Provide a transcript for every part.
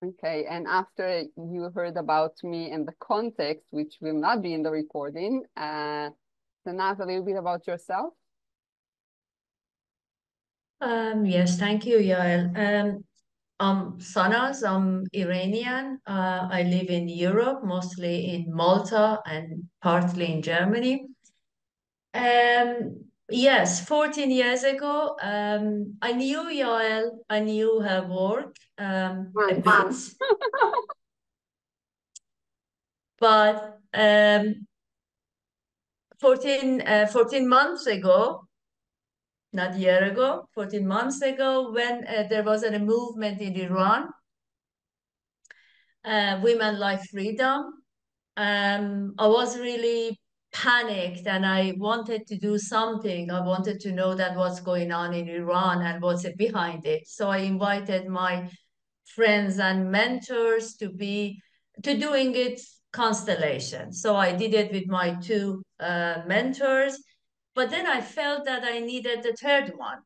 Okay, and after you heard about me and the context, which will not be in the recording, Sanaz, a little bit about yourself. Yes, thank you, Yael. I'm Sanaz, I'm Iranian. I live in Europe, mostly in Malta and partly in Germany. Yes, 14 years ago, I knew Yael, I knew her work a Months. bit, but 14 months ago, not a year ago, 14 months ago, when there was a movement in Iran, Women Life Freedom. I was really panicked and I wanted to do something. I wanted to know that what's going on in Iran and what's behind it. So I invited my friends and mentors to doing it constellation. So I did it with my two mentors, but then I felt that I needed the third one,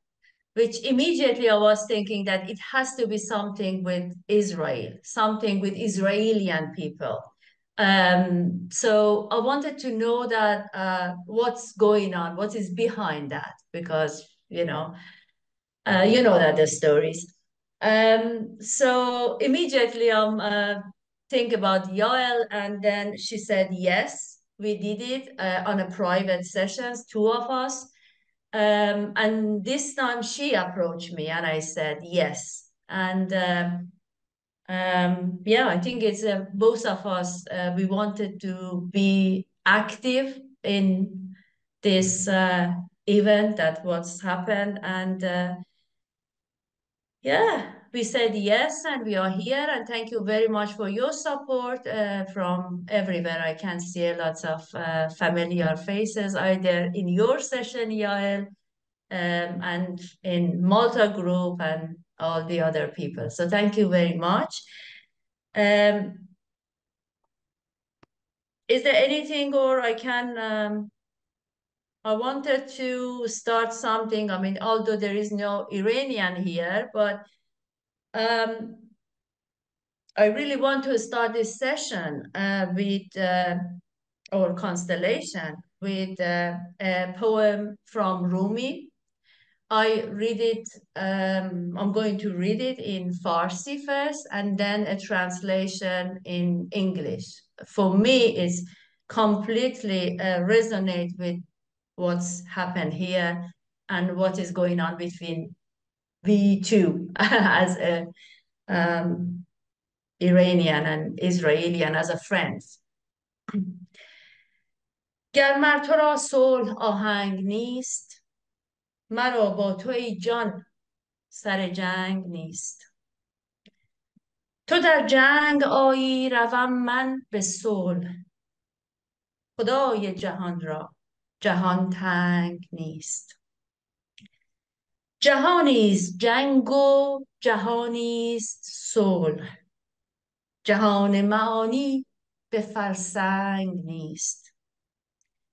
which immediately I was thinking that it has to be something with Israel, something with Israeli people. So I wanted to know that what's going on, what is behind that, because you know that the stories. So immediately think about Yael, and then she said yes. We did it on a private sessions, two of us. And this time she approached me and I said yes. And yeah, I think it's both of us, we wanted to be active in this event that what's happened. And yeah, we said yes, and we are here. And thank you very much for your support from everywhere. I can see lots of familiar faces either in your session, Yael, and in Malta group and all the other people. So thank you very much. Um, is there anything, or I wanted to start something. I mean, although there is no Iranian here, but um, I really want to start this session with or constellation with a poem from Rumi. I read it, I'm going to read it in Farsi first and then a translation in English. For me, it's completely resonate with what's happened here and what is going on between we two as a um, Iranian and Israeli and as a friends. گر مر تو را صلح آهنگ نیست مرا با تو ای جان سر جنگ نیست تو در جنگ آیی روم من به صلح خدای جهان را جهان تنگ نیست جهانی است جنگ و جهانی است صلح جهان معانی به فرسنگ نیست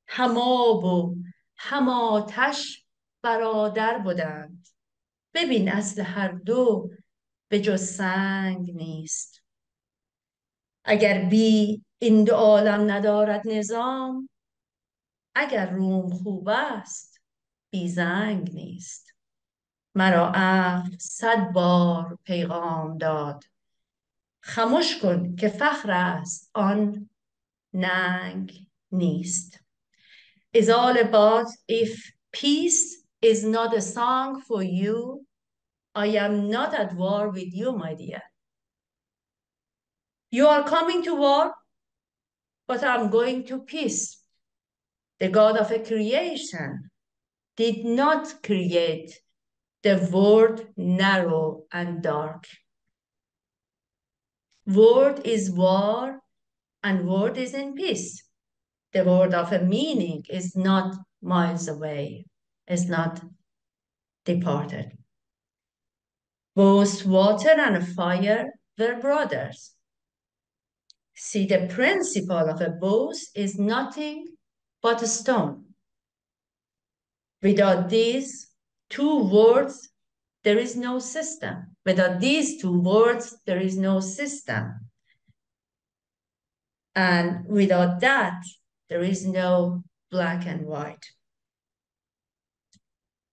هم آب و هم آتش برادر بودند ببین اصل هر دو به جز سنگ نیست اگر بی این دو عالم ندارد نظام اگر روم خوب است بی زنگ نیست مرا عقل 100 بار پیغام داد خموش کن که فخر است آن ننگ نیست is all about if peace is not a song for you, I am not at war with you, my dear. You are coming to war, but I'm going to peace. The God of a creation did not create the world narrow and dark. World is war and world is in peace. The word of a meaning is not miles away, is not departed. Both water and fire were brothers. See, the principle of a both is nothing but a stone. Without these two words, there is no system. Without these two words, there is no system. And without that, there is no black and white.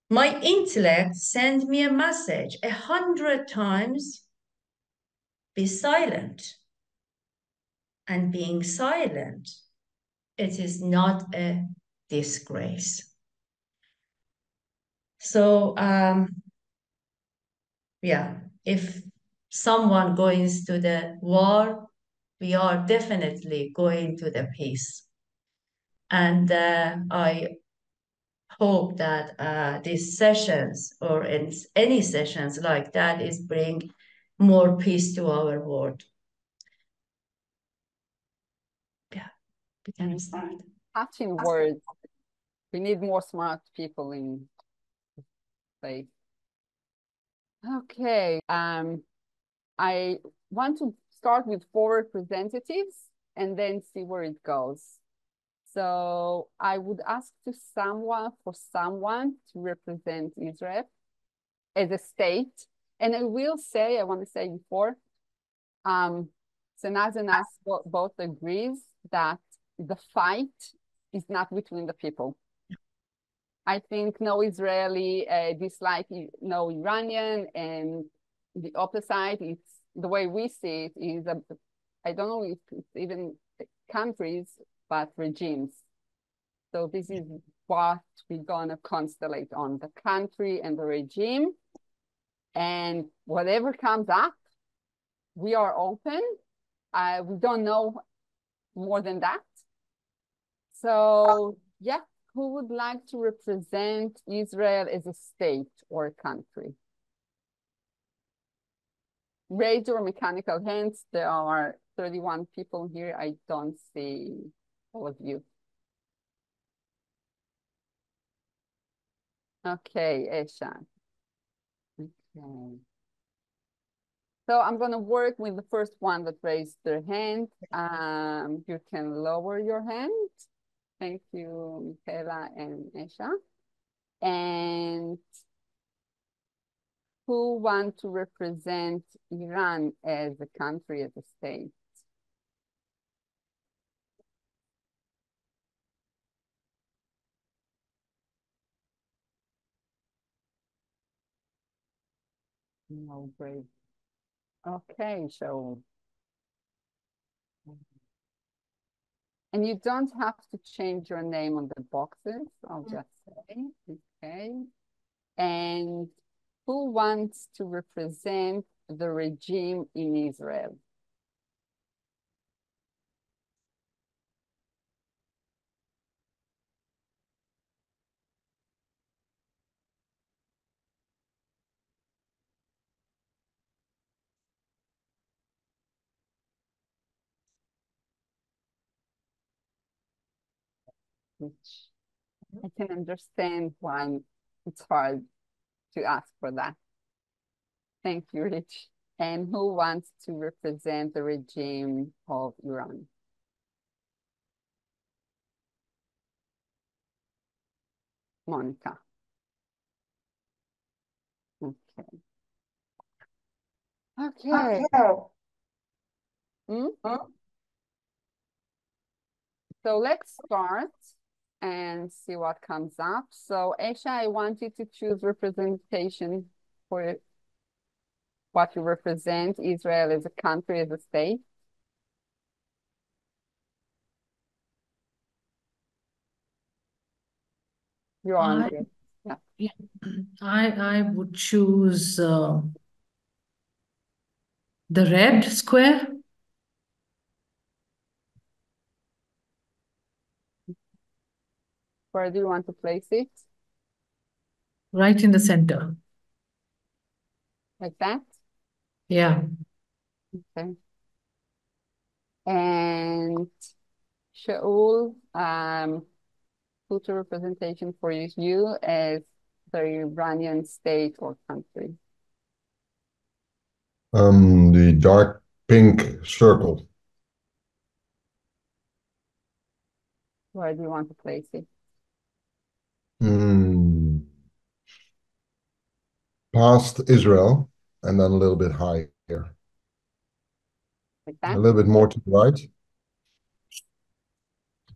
My intellect sends me a message 100 times, be silent. And being silent, it is not a disgrace. So, yeah, if someone goes to the war, we are definitely going to the peace. And I hope that these sessions or any sessions like that is bring more peace to our world. Yeah, we can start. Touching words. We need more smart people in place. Okay. I want to start with 4 representatives and then see where it goes. So I would ask for someone to represent Israel as a state. And I want to say before, Sanaz and us both agrees that the fight is not between the people. I think no Israeli dislike no Iranian, and the opposite. It's the way we see it is I don't know if it's even countries, but regimes. So this is what we're gonna constellate on: the country and the regime, and whatever comes up, we are open. We don't know more than that. So yeah, who would like to represent Israel as a state or a country? Raise your mechanical hands. There are 31 people here. I don't see all of you. Okay, Eshan. Okay. So I'm going to work with the first one that raised their hand. You can lower your hand. Thank you, Michaela and Esha. And who want to represent Iran as a country, as a state? No, great. Okay, so. And you don't have to change your name on the boxes, I'll just say, okay. And who wants to represent the regime in Israel? Which I can understand why it's hard to ask for that. Thank you, Rich. And who wants to represent the regime of Iran? Monica. Okay. Okay. Hmm? So let's start and see what comes up. So Esha, I want you to choose representation for what you represent, Israel as a country, as a state. You're on it. Yeah. I would choose the red square. Where do you want to place it? Right in the center. Like that? Yeah. Okay. And Shaul, put a representation for you as the Iranian state or country. The dark pink circle. Where do you want to place it? Past Israel and then a little bit higher. Like A that? little bit more to the right.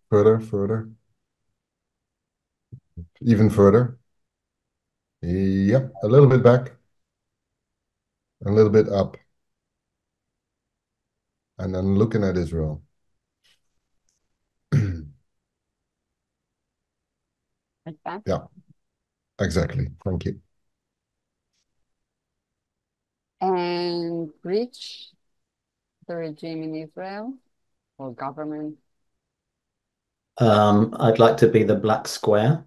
Further. Even further. Yep, a little bit back. A little bit up. And then looking at Israel. Like that? Yeah, exactly. Thank you. And reach the regime in Israel or government. I'd like to be the black square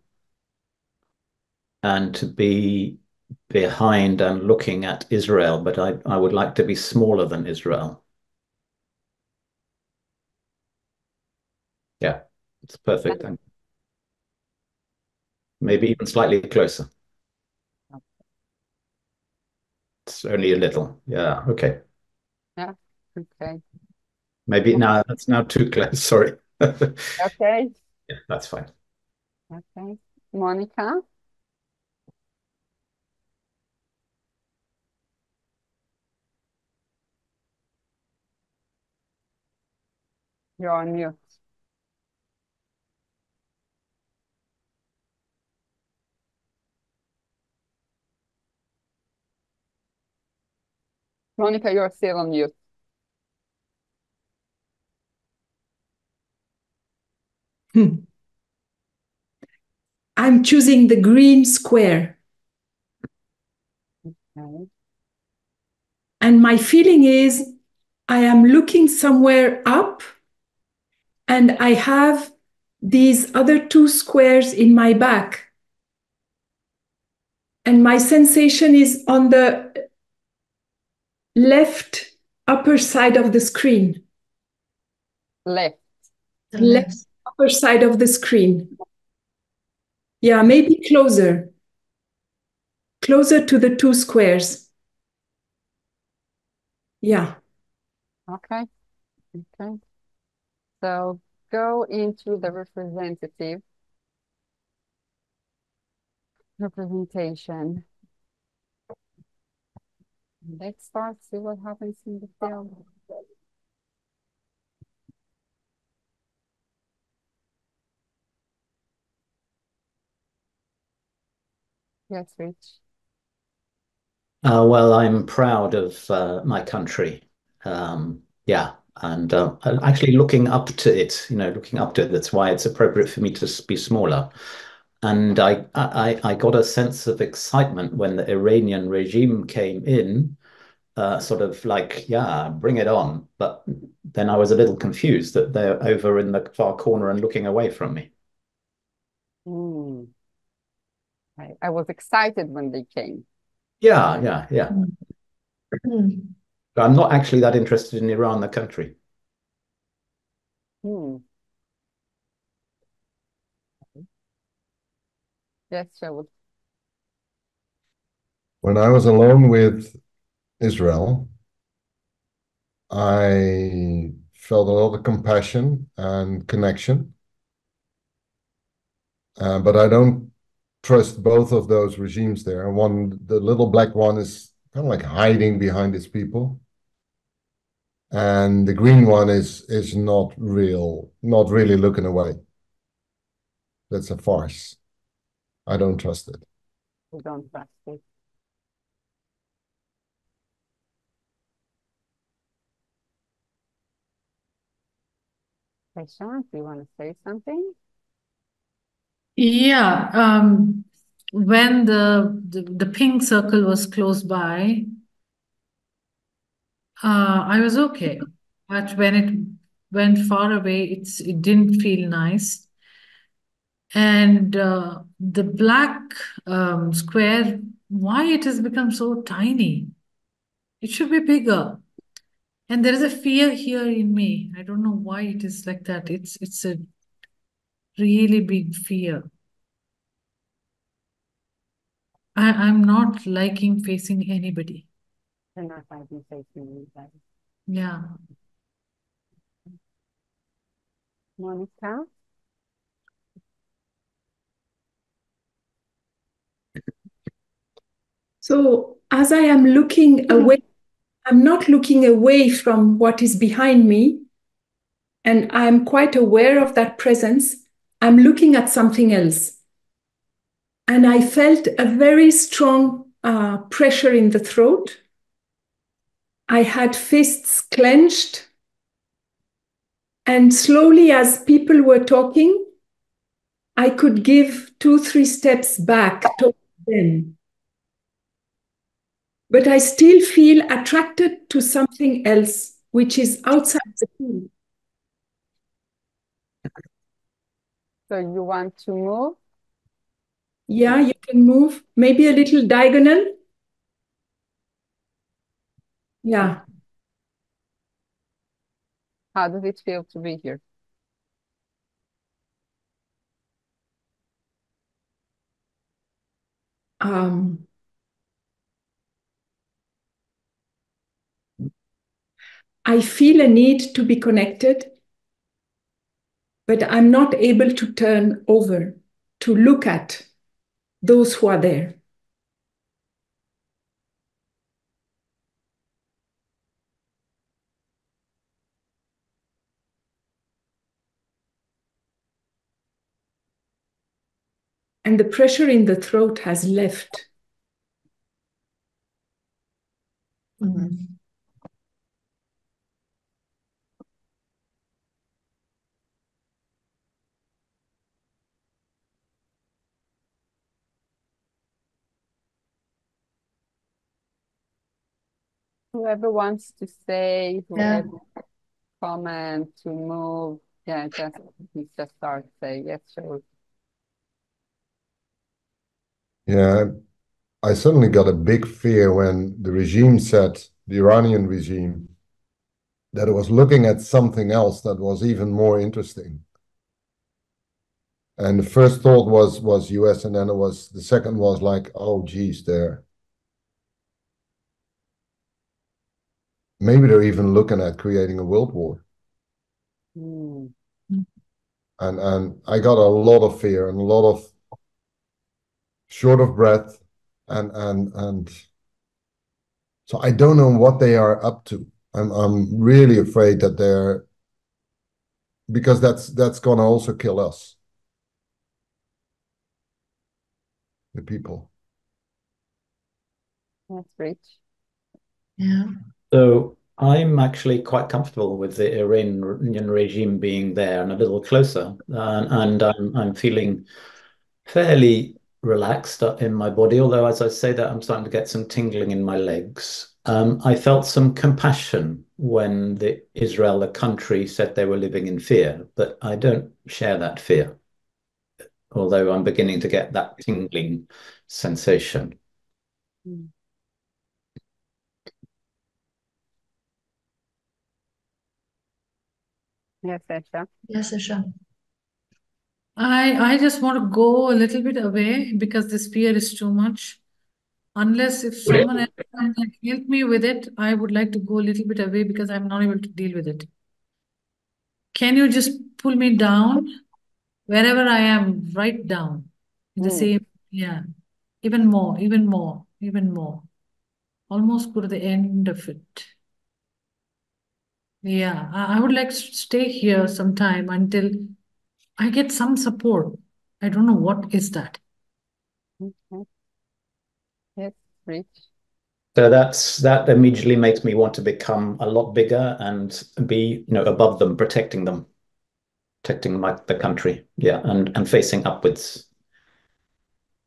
and to be behind and looking at Israel, but I would like to be smaller than Israel. Yeah, it's perfect. And maybe even slightly closer. It's only a little. Yeah, okay. Yeah, okay. Maybe now that's now too close. Sorry. Okay, Yeah, that's fine. okay. Monica, you're on mute. Monica, you're still on mute. I'm choosing the green square. Okay. And my feeling is I am looking somewhere up and I have these other two squares in my back. And my sensation is on the left upper side of the screen. Left. The Left upper side of the screen. Yeah, maybe closer. Closer to the two squares. Yeah. Okay. Okay. So go into the representation. Let's start, see what happens in the film. Yes, Rich. Well, I'm proud of my country. Yeah, and actually looking up to it, looking up to it. That's why it's appropriate for me to be smaller. And I got a sense of excitement when the Iranian regime came in, sort of like, yeah, bring it on. But then I was a little confused that they're over in the far corner and looking away from me. Mm. I was excited when they came. Yeah. Mm. I'm not actually that interested in Iran, the country. Hmm. Yes, Shaul. When I was alone with Israel, I felt a lot of compassion and connection. But I don't trust both of those regimes there. The little black one is kind of like hiding behind its people. And the green one is not real, not really looking away. That's a farce. I don't trust it. We don't trust it. Okay, Sean, do you want to say something? Yeah, when the pink circle was close by, I was okay. But when it went far away, it didn't feel nice. And the black square, why it has become so tiny? It should be bigger. And there is a fear here in me. I don't know why it is like that. It's a really big fear. I'm not liking facing anybody. You're not liking facing anybody. Yeah. Monica? So as I am looking away, I'm not looking away from what is behind me, and I'm quite aware of that presence. I'm looking at something else. And I felt a very strong pressure in the throat. I had fists clenched. And slowly, as people were talking, I could give 2-3 steps back towards them. But I still feel attracted to something else, which is outside the pool. So you want to move? Yeah, you can move, maybe a little diagonal. Yeah. How does it feel to be here? I feel a need to be connected, but I'm not able to turn over to look at those who are there. And the pressure in the throat has left. Mm-hmm. Whoever wants to say, Yeah. whoever comment, to move, yeah, just start, say, yes, sure. Yeah, I suddenly got a big fear when the regime said, the Iranian regime, that it was looking at something else that was even more interesting. And the first thought was US, and then the second was like, oh geez, maybe they're even looking at creating a world war. Mm. And I got a lot of fear and a lot of short of breath, and so I don't know what they are up to. I'm really afraid that because that's gonna also kill us, the people. That's rich. Yeah. So I'm actually quite comfortable with the Iranian regime being there and a little closer, and I'm feeling fairly relaxed in my body. Although, as I say that, I'm starting to get some tingling in my legs. I felt some compassion when Israel, the country, said they were living in fear, but I don't share that fear. Although I'm beginning to get that tingling sensation. Mm. Yes, Esha. Yes, Asha. I just want to go a little bit away because this fear is too much. Unless if someone else can help me with it, I would like to go a little bit away because I'm not able to deal with it. Can you just pull me down wherever I am, right down in the same, yeah, even more, even more, even more. Almost go to the end of it. Yeah, I would like to stay here sometime until I get some support. I don't know what is that. Okay. Yes, rich. So that immediately makes me want to become a lot bigger and be, above them, protecting the country. Yeah, and facing upwards.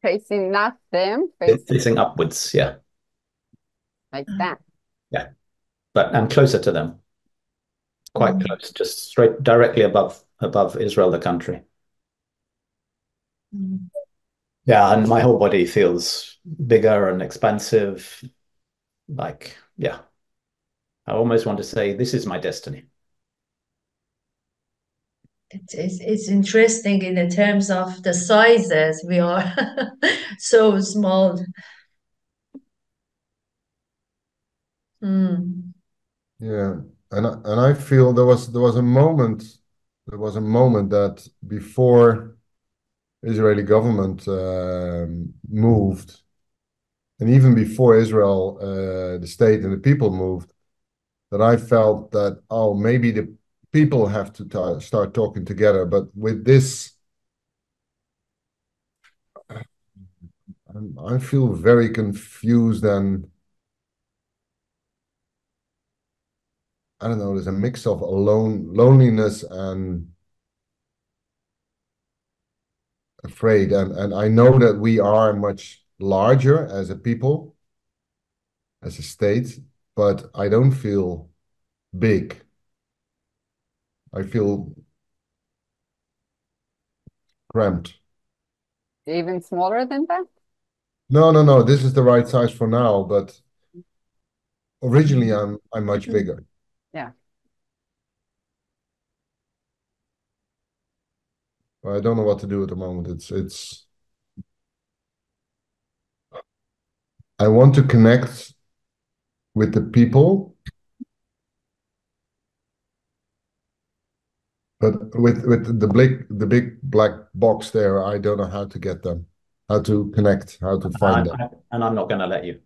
Facing not them, Facing upwards, yeah. like that. Yeah. But I'm closer to them. Quite Mm. close, just straight directly above Israel, the country. Mm. Yeah, and my whole body feels bigger and expansive. Like, yeah. I almost want to say this is my destiny. It's interesting in the terms of the sizes. We are so small. Mm. Yeah, and I feel there was a moment that before Israeli government moved, and even before Israel, the state and the people moved, that I felt that, oh, maybe the people have to start talking together. But with this, I feel very confused, and I don't know, there's a mix of loneliness and afraid. And I know that we are much larger as a people, as a state, but I don't feel big. I feel cramped. Even smaller than that? No. This is the right size for now, but originally I'm much bigger. Yeah. I don't know what to do at the moment. It's I want to connect with the people, but with the big black box there, I don't know how to get them, how to connect, how to find them. And I'm not going to let you.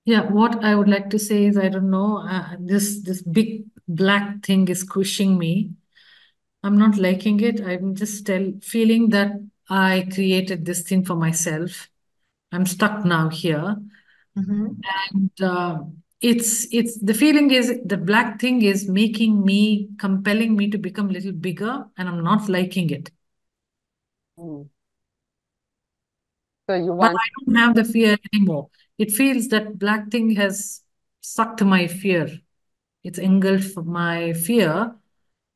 Yeah, what I would like to say is, I don't know, this big black thing is squishing me. I'm not liking it. I'm just feeling that I created this thing for myself. I'm stuck now here. And it's the feeling is the black thing is compelling me to become a little bigger, and I'm not liking it. Mm. So you But want I don't have the fear anymore. It feels that black thing has sucked my fear. It's engulfed my fear.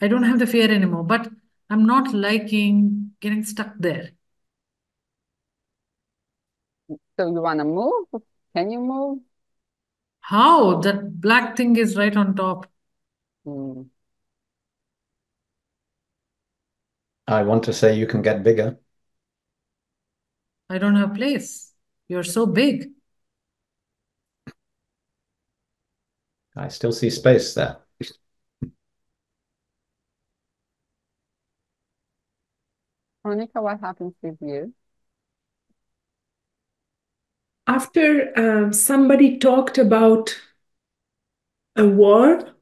I don't have the fear anymore, but I'm not liking getting stuck there. so you want to move? Can you move? How? That black thing is right on top. Mm. I want to say you can get bigger. I don't have place. You're so big. I still see space there. Monica, what happens with you? After somebody talked about a war,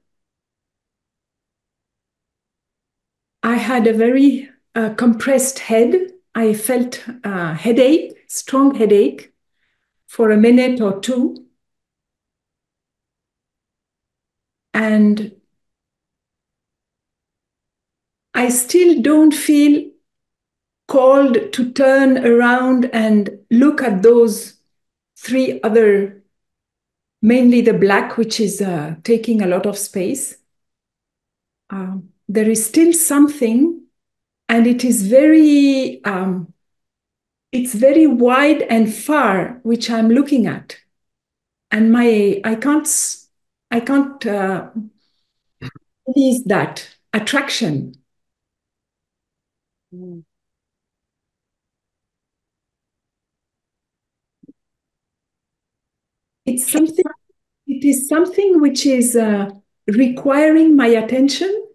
I had a very compressed head. I felt headache, strong headache for a minute or two. And I still don't feel called to turn around and look at those three other, mainly the black, which is taking a lot of space. There is still something, and it is it's very wide and far, which I'm looking at, and I can't release that attraction. Mm. It's something. It is something which is requiring my attention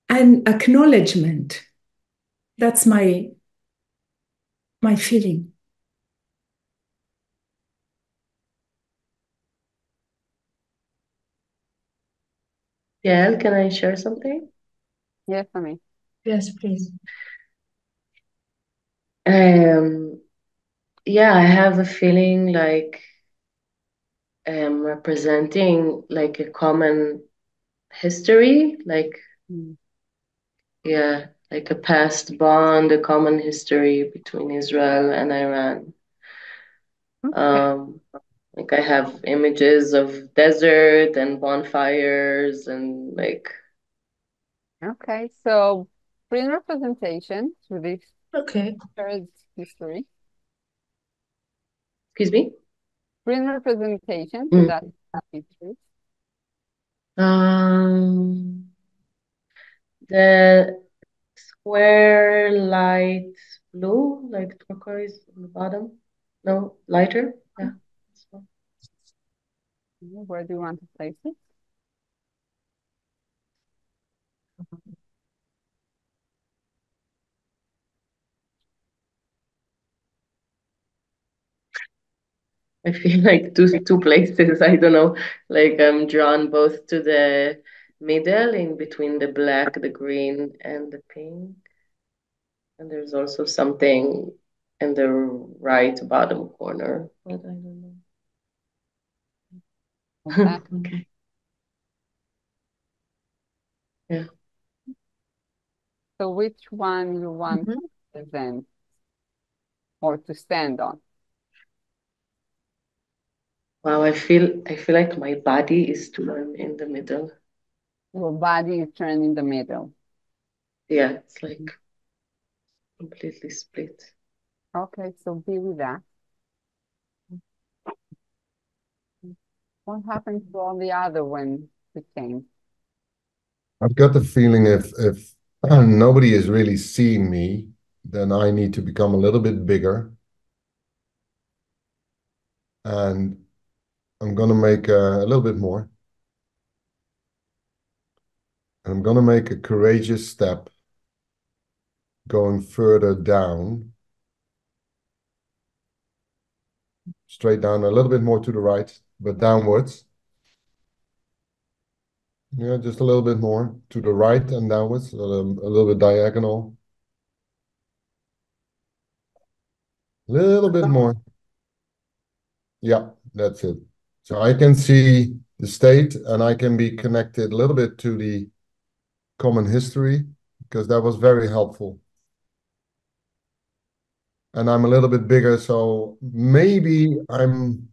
and acknowledgement. That's my feeling. Yael, can I share something? Yes, for me. Yes, please. Yeah, I have a feeling like representing like a common history, like Mm. yeah, like a past bond, a common history between Israel and Iran. Okay. Like I have images of desert and bonfires and like Okay. So bring representation to this Okay. shared history. excuse me. Bring representation to that history. Um, the square light blue, like turquoise on the bottom. No, lighter. Yeah. So, Where do you want to place it? I feel like two places. I don't know. Like I'm drawn both to the middle, in between the black, the green, and the pink. And there's also something in the right bottom corner, but I don't know. Okay. Okay. Yeah. So which one you want to present or to stand on? Wow, I feel like my body is turned in the middle. Your body is turned in the middle. Yeah, it's like completely split. Okay, so be with that. What happened to all the other when it came? I've got the feeling if nobody is really seeing me, then I need to become a little bit bigger. And I'm going to make a little bit more. And I'm going to make a courageous step going further down. Straight down, a little bit more to the right, but downwards. Yeah, just a little bit more to the right and downwards, a little bit diagonal. A little bit more. Yeah, that's it. So I can see the state and I can be connected a little bit to the common history, because that was very helpful. And I'm a little bit bigger, so maybe I'm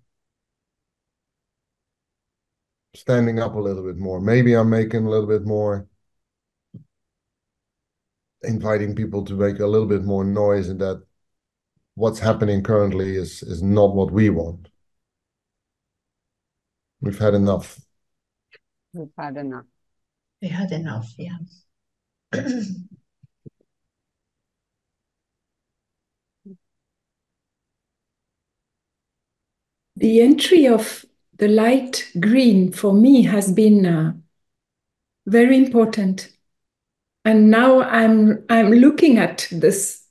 standing up a little bit more. Maybe I'm making a little bit more, inviting people to make a little bit more noise, and that what's happening currently is not what we want. We've had enough. We've had enough. We had enough, yeah. The entry of the light green for me has been very important. And now I'm looking at this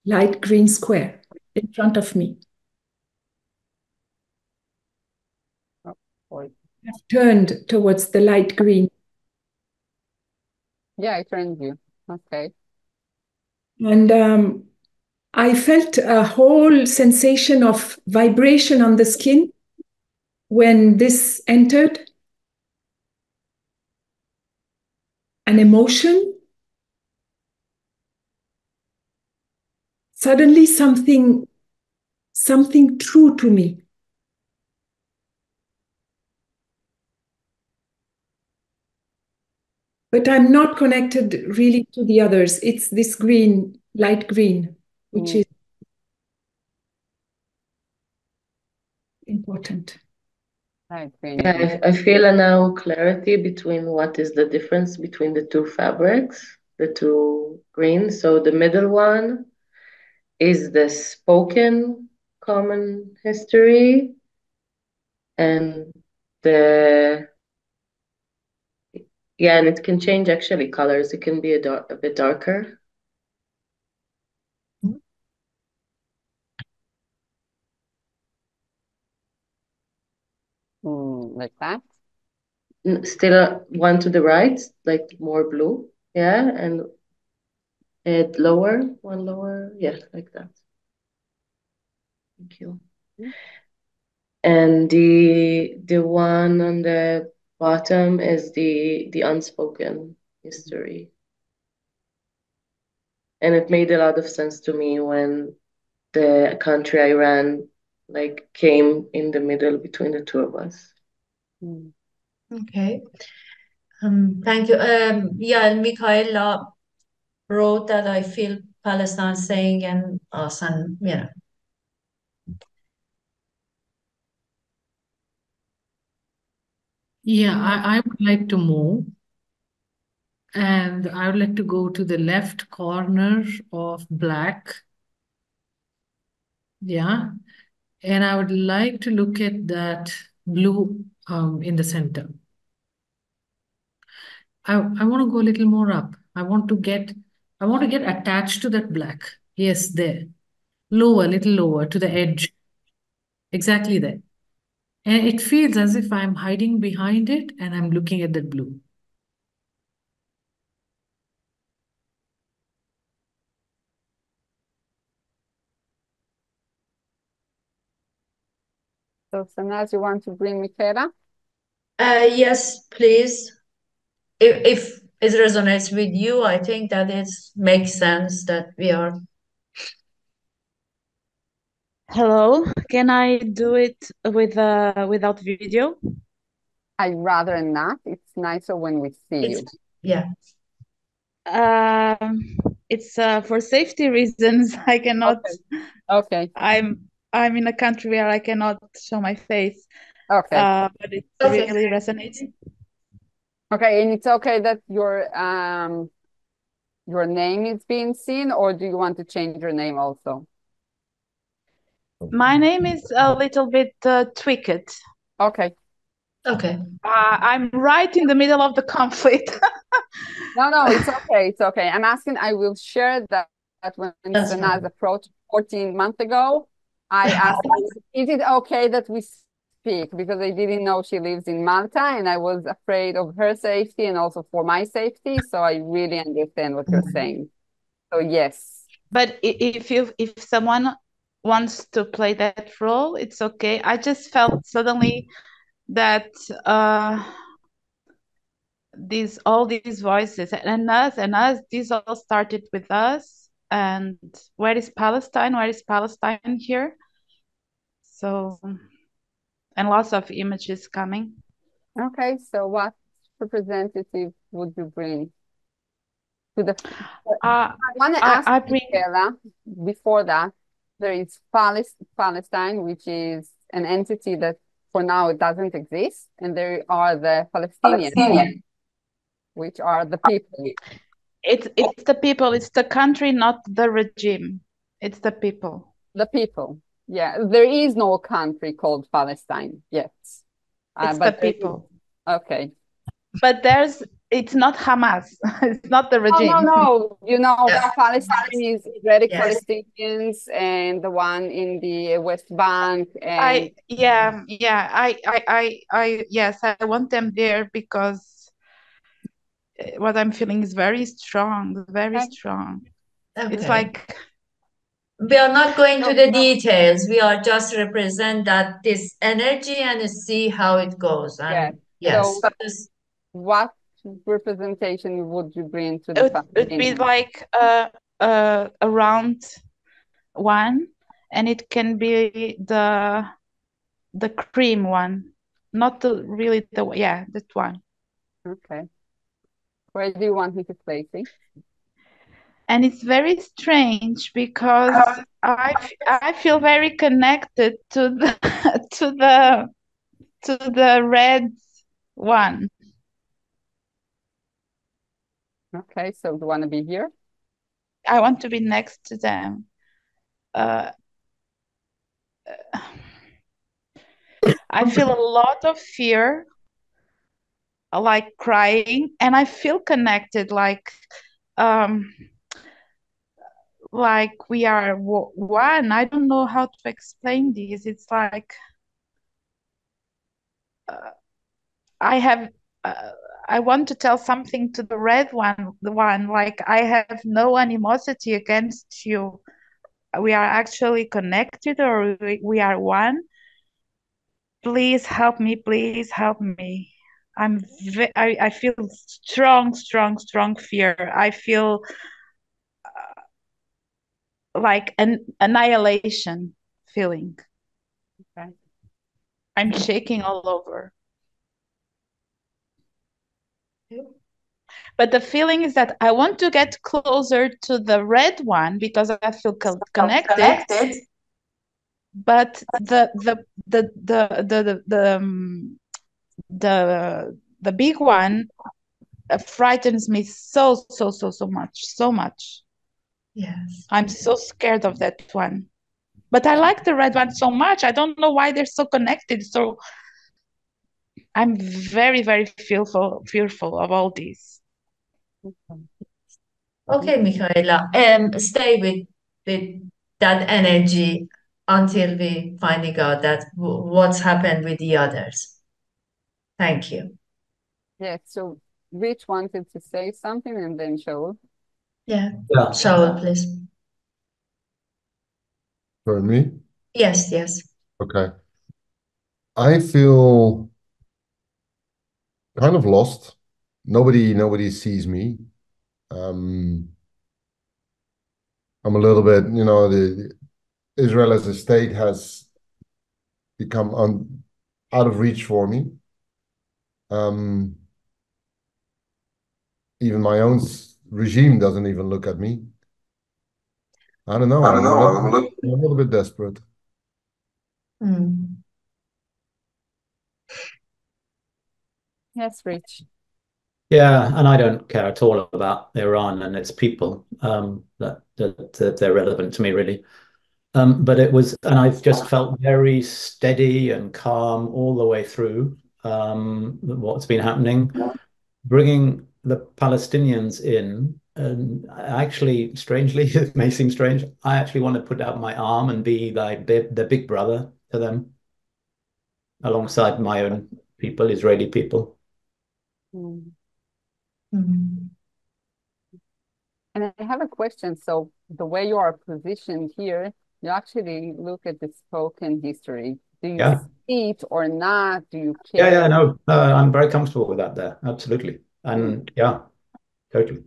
light green square in front of me. Or, I've turned towards the light green. yeah, I turned you. Okay. And I felt a whole sensation of vibration on the skin when this entered, an emotion. Suddenly something true to me. But I'm not connected really to the others. It's this green, light green, which is important. Light green. Yeah, I feel now clarity between what is the difference between the two fabrics, the two greens. So the middle one is the spoken common history, and the yeah, and it can change actually colors. It can be a bit darker. Like that. Still one to the right, like more blue. Yeah, and it lower, one lower. Yeah, like that. Thank you. And the one on the bottom is the unspoken history. And it made a lot of sense to me when the country I ran like came in the middle between the two of us. Okay. Thank you. Yeah, and Michaela wrote that I feel Palestine saying and us, and Yeah, I would like to move. And I would like to go to the left corner of black. Yeah. And I would like to look at that blue in the center. I want to go a little more up. I want to get attached to that black. Yes, there. Lower, little lower to the edge. exactly there. And it feels as if I'm hiding behind it and I'm looking at that blue. So Sanaz, you want to bring Michaela? Yes, please. If it resonates with you, I think that it makes sense that we are. Hello, can I do it with without video? I'd rather not. It's nicer when we see you. Yeah. It's for safety reasons. I cannot. Okay. I'm in a country where I cannot show my face. Okay. But it really resonates. Okay, and it's okay that your name is being seen, or do you want to change your name also? My name is a little bit tweaked. Okay. Okay. I'm right in the middle of the conflict. No, it's okay. It's okay. I'm asking, I will share that when Sanaz approached 14 months ago, I asked, is it okay that we speak? Because I didn't know she lives in Malta and I was afraid of her safety and also for my safety. So I really understand what you're saying. So yes. But if someone wants to play that role, it's okay. I just felt suddenly that all these voices and us, these all started with us. And where is Palestine? Where is Palestine here? So, and lots of images coming. Okay, so what representative would you bring to the? I want to ask Michaela, before that, there is Palestine, which is an entity that for now it doesn't exist, and there are the Palestinians, which are the people. It's the people, it's the country, not the regime. It's the people. The people. Yeah, there is no country called Palestine yet. It's the people. Okay. But it's not Hamas. It's not the regime. No. You know, Palestine is Israeli Palestinians and the one in the West Bank. And yes, I want them there because what I'm feeling is very strong, very strong. Okay. It's like we are not going to the details. We are just represent that this energy and see how it goes. And yes. So what representation would you bring to the Palestinians? It would be like around one, and it can be the cream one, not that one. Okay. Where do you want me to place it? And it's very strange because I feel very connected to the to the red one. Okay, so do you want to be here? I want to be next to them. I feel a lot of fear, like crying, and I feel connected, like we are one. I don't know how to explain this. It's like I want to tell something to the red one, like I have no animosity against you. We are actually connected, or we are one. Please help me. Please help me. I feel strong fear. I feel like an annihilation feeling. Okay. I'm shaking all over. But the feeling is that I want to get closer to the red one because I feel connected. But the big one frightens me so much. Yes. I'm so scared of that one. But I like the red one so much. I don't know why they're so connected. So I'm very fearful of all this. Okay, Michaela. Stay with that energy. until we finding out that what's happened with the others. Thank you. Yeah, so Rich wanted to say something and then Shaul. Yeah, Yeah. Shaul, please. For me? Yes, yes. Okay. I feel kind of lost. Nobody sees me. I'm a little bit, the Israel as a state has become out of reach for me. Even my own regime doesn't even look at me. I don't know. I'm a little bit desperate. Mm. Yes, Rich. Yeah, and I don't care at all about Iran and its people. That they're relevant to me, really. But it was, and I've just felt very steady and calm all the way through what's been happening. Bringing the Palestinians in, and actually, strangely, it may seem strange, I actually want to put out my arm and be like the big brother to them, alongside my own people, Israeli people. Mm. Mm. And I have a question. So the way you are positioned here, you actually look at the spoken history. Do you Yeah. see it or not? Do you Yeah, care? no, I'm very comfortable with that there. Absolutely. And yeah, totally.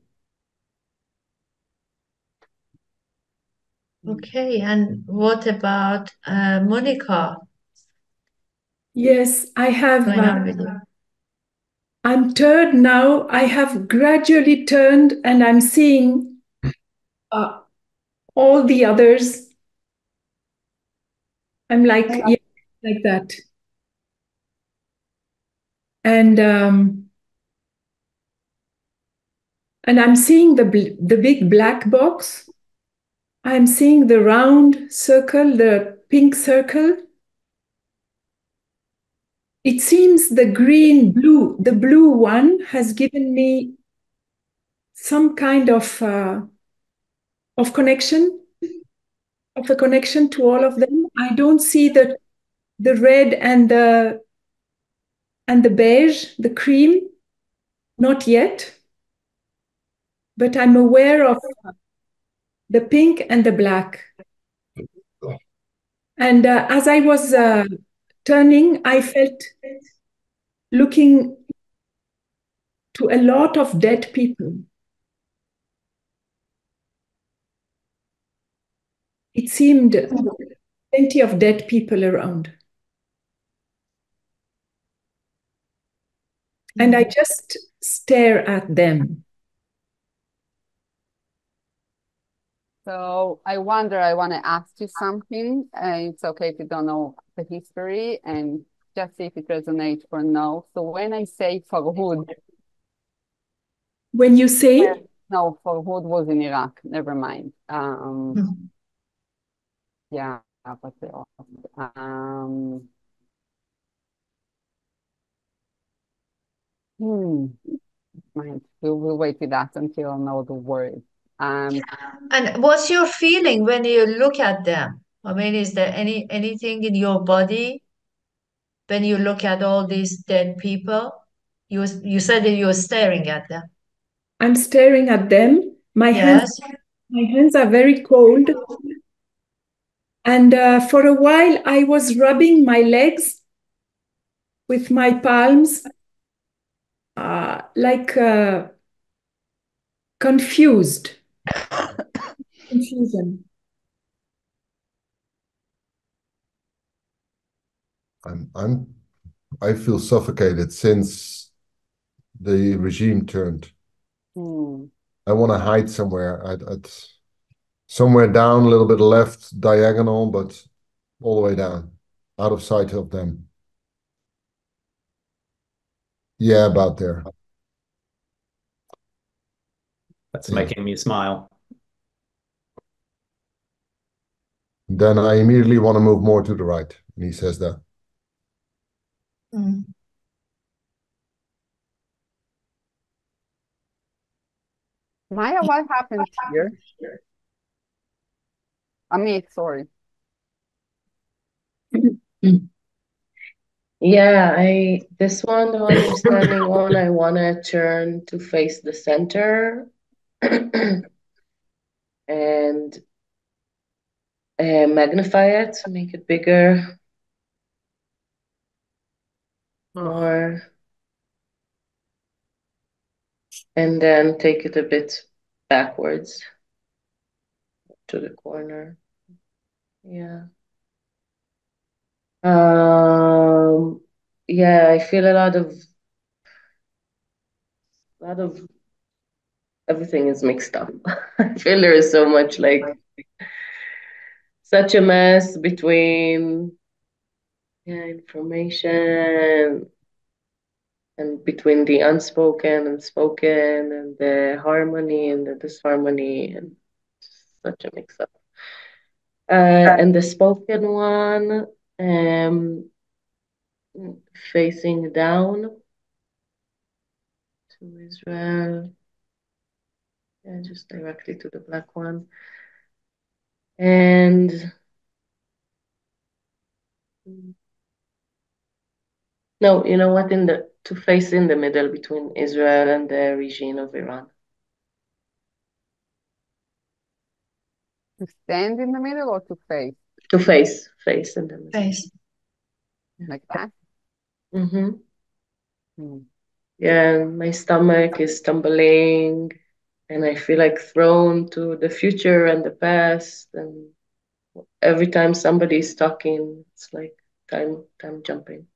Okay, and what about Monica? Yes, I have. Going on with you? I'm turned now. I have gradually turned and I'm seeing all the others. I'm like, yeah, like that. And I'm seeing the big black box. I'm seeing the round circle, the pink circle. It seems the blue one has given me some kind of connection, of a connection to all of them. I don't see the red and the beige, the cream, not yet. But I'm aware of the pink and the black. And as I was turning, I felt looking to a lot of dead people. It seemed plenty of dead people around. And I just stare at them. So I want to ask you something. It's okay if you don't know the history and just see if it resonates or no. So when I say Farhud, when you say? No, Farhud was in Iraq. Never mind. Yeah, but mind. We'll wait with that until I know the word. And what's your feeling when you look at them? I mean, is there anything in your body when you look at all these dead people? You said that you were staring at them. I'm staring at them. My hands are very cold. And for a while, I was rubbing my legs with my palms, like confused. Confusion. I feel suffocated since the regime turned. I want to hide somewhere. I'd somewhere down, a little bit left, diagonal, but all the way down, out of sight of them. Yeah, about there. That's making me smile. Then I immediately want to move more to the right. And he says that. Maya, what happened here? Amit, sorry. Yeah, this one, the one I'm standing on, I want to turn to face the center and magnify it, make it bigger, more, and then take it a bit backwards to the corner. Yeah. Yeah, I feel a lot of everything is mixed up. I feel there is so much, like, such a mess between information and between the unspoken and spoken and the harmony and the disharmony, and such a mix up. And the spoken one, facing down to Israel, yeah, just directly to the black one. And no, you know what? To face in the middle between Israel and the regime of Iran. To stand in the middle or to face? To face in the middle. Face. Like that? Mm-hmm. Mm. Yeah, my stomach is tumbling, and I feel like thrown to the future and the past. And every time somebody is talking, it's like time jumping.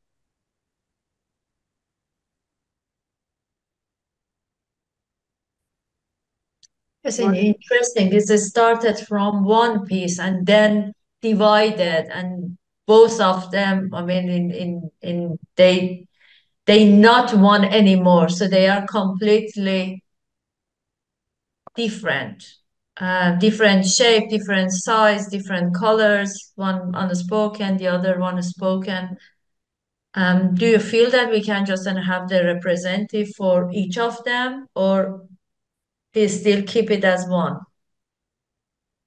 It's interesting. It started from one piece and then divided, and both of them, I mean, in they not one anymore, so they are completely different. Different shape, different size, different colors, one unspoken, the other one spoken. Do you feel that we can just have the representative for each of them, or they still keep it as one?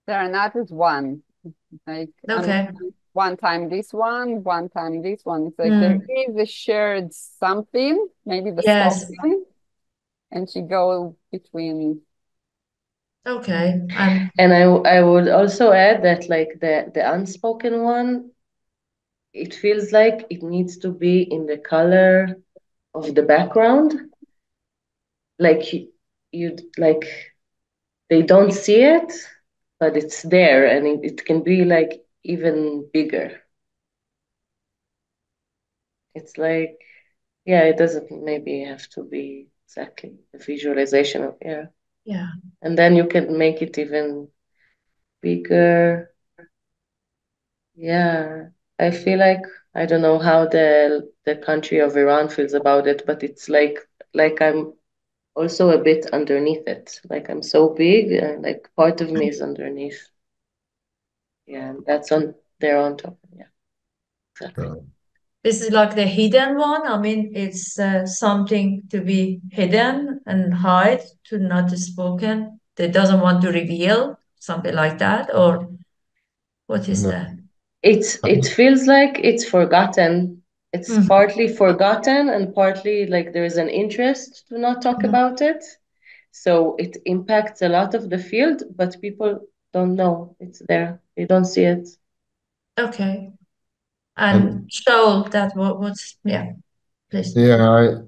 They are not as one. Like Okay. one time this one time this one. It's like there is a shared something, maybe the Yes. spoken, and she go between. Okay. And I would also add that, like, the unspoken one, it feels like it needs to be in the color of the background. Like you like they don't see it, but it's there, and it can be like even bigger. It's like, yeah, it doesn't maybe have to be exactly the visualization of, yeah. Yeah. And then you can make it even bigger. Yeah. I feel like, I don't know how the country of Iran feels about it, but it's like I'm also a bit underneath it. Like I'm so big, and like part of me is underneath. Yeah, and they're on top. Yeah, exactly. This is like the hidden one. I mean, it's something to be hidden and hide, to not spoken. They doesn't want to reveal, something like that, or what is No. that? It feels like it's forgotten. It's partly forgotten and partly like there's an interest to not talk about it. So it impacts a lot of the field, but people don't know it's there. They don't see it. Okay. And show that what's, yeah, please. Yeah,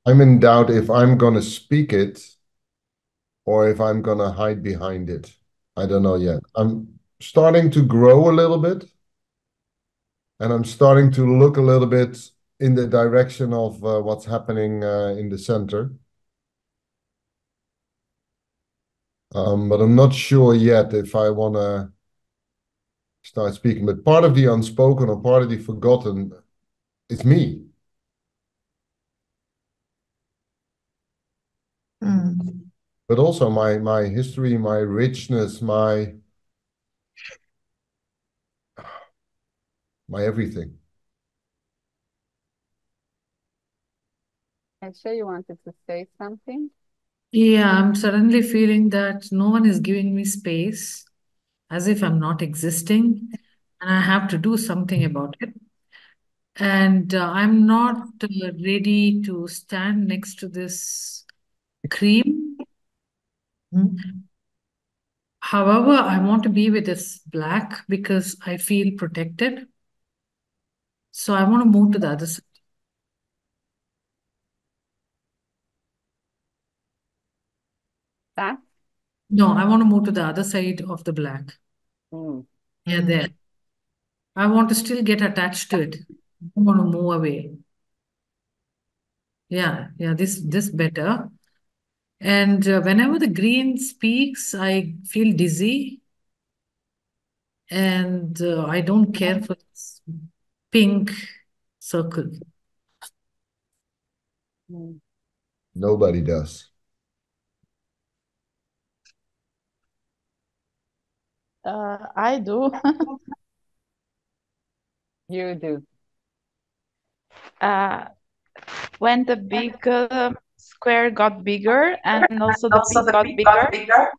I'm in doubt if I'm gonna speak it or if I'm gonna hide behind it. I don't know yet. I'm starting to grow a little bit, and I'm starting to look a little bit in the direction of what's happening in the center. But I'm not sure yet if I want to start speaking. But part of the unspoken or part of the forgotten is me. But also my history, my richness, my everything. Actually, you wanted to say something? Yeah, I'm suddenly feeling that no one is giving me space, as if I'm not existing. and I have to do something about it. And I'm not ready to stand next to this cream. However, I want to be with this black because I feel protected. So I want to move to the other side. That? No, I want to move to the other side of the black. Yeah, there. I want to still get attached to it. I want to move away. Yeah, this better. And whenever the green speaks, I feel dizzy. And I don't care for this pink circle. Nobody does. I do. You do. When the big square got bigger and also the pink got bigger,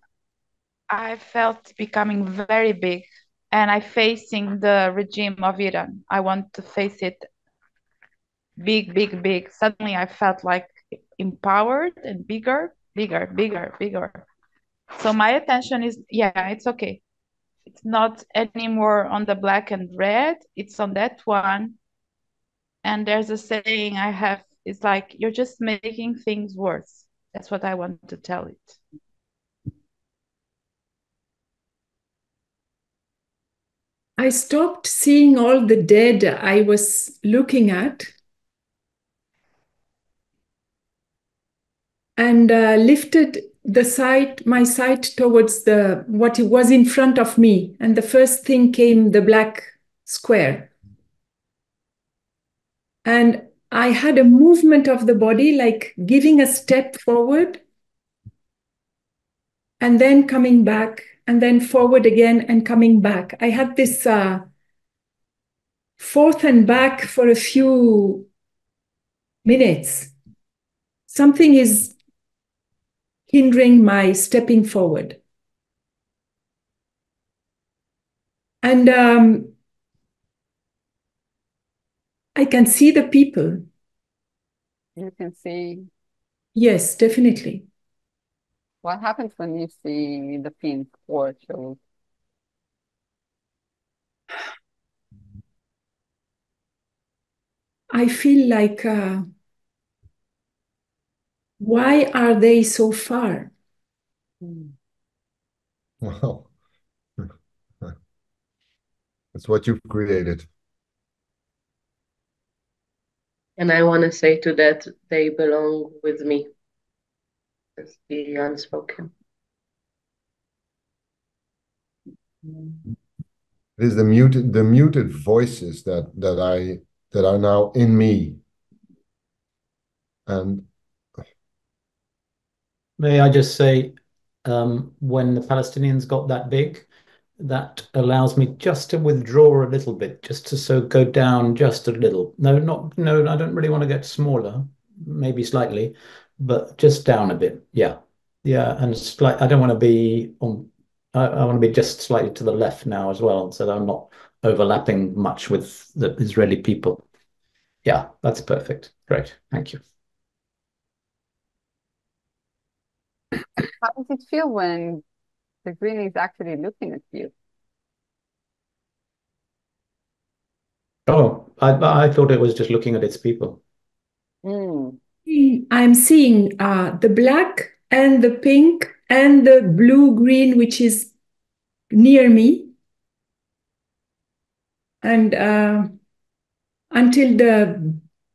I felt becoming very big, and I facing the regime of Iran. I want to face it big, big, big. Suddenly I felt like empowered and bigger, bigger, bigger, bigger. So my attention is, yeah, it's okay. It's not anymore on the black and red. It's on that one. And there's a saying I have, it's like, you're just making things worse. That's what I want to tell it. I stopped seeing all the dead I was looking at and lifted my sight towards what it was in front of me. And the first thing came the black square. And I had a movement of the body, like giving a step forward and then coming back and then forward again and coming back. I had this forth and back for a few minutes. Something is hindering my stepping forward. And I can see the people. You can see. Yes, definitely. What happens when you see the pink or shows? I feel like, why are they so far? Wow. That's what you've created. And I want to say to that, they belong with me. That's the unspoken. It is the muted voices that are now in me. And may I just say, when the Palestinians got that big, that allows me just to withdraw a little bit, just to go down just a little. No, I don't really want to get smaller, maybe slightly, but just down a bit. Yeah. And I don't want to be on, I want to be just slightly to the left now as well, so that I'm not overlapping much with the Israeli people. Yeah, that's perfect. Great. Thank you. How does it feel when the green is actually looking at you? Oh, I thought it was just looking at its people. I'm seeing the black and the pink and the blue-green, which is near me. And until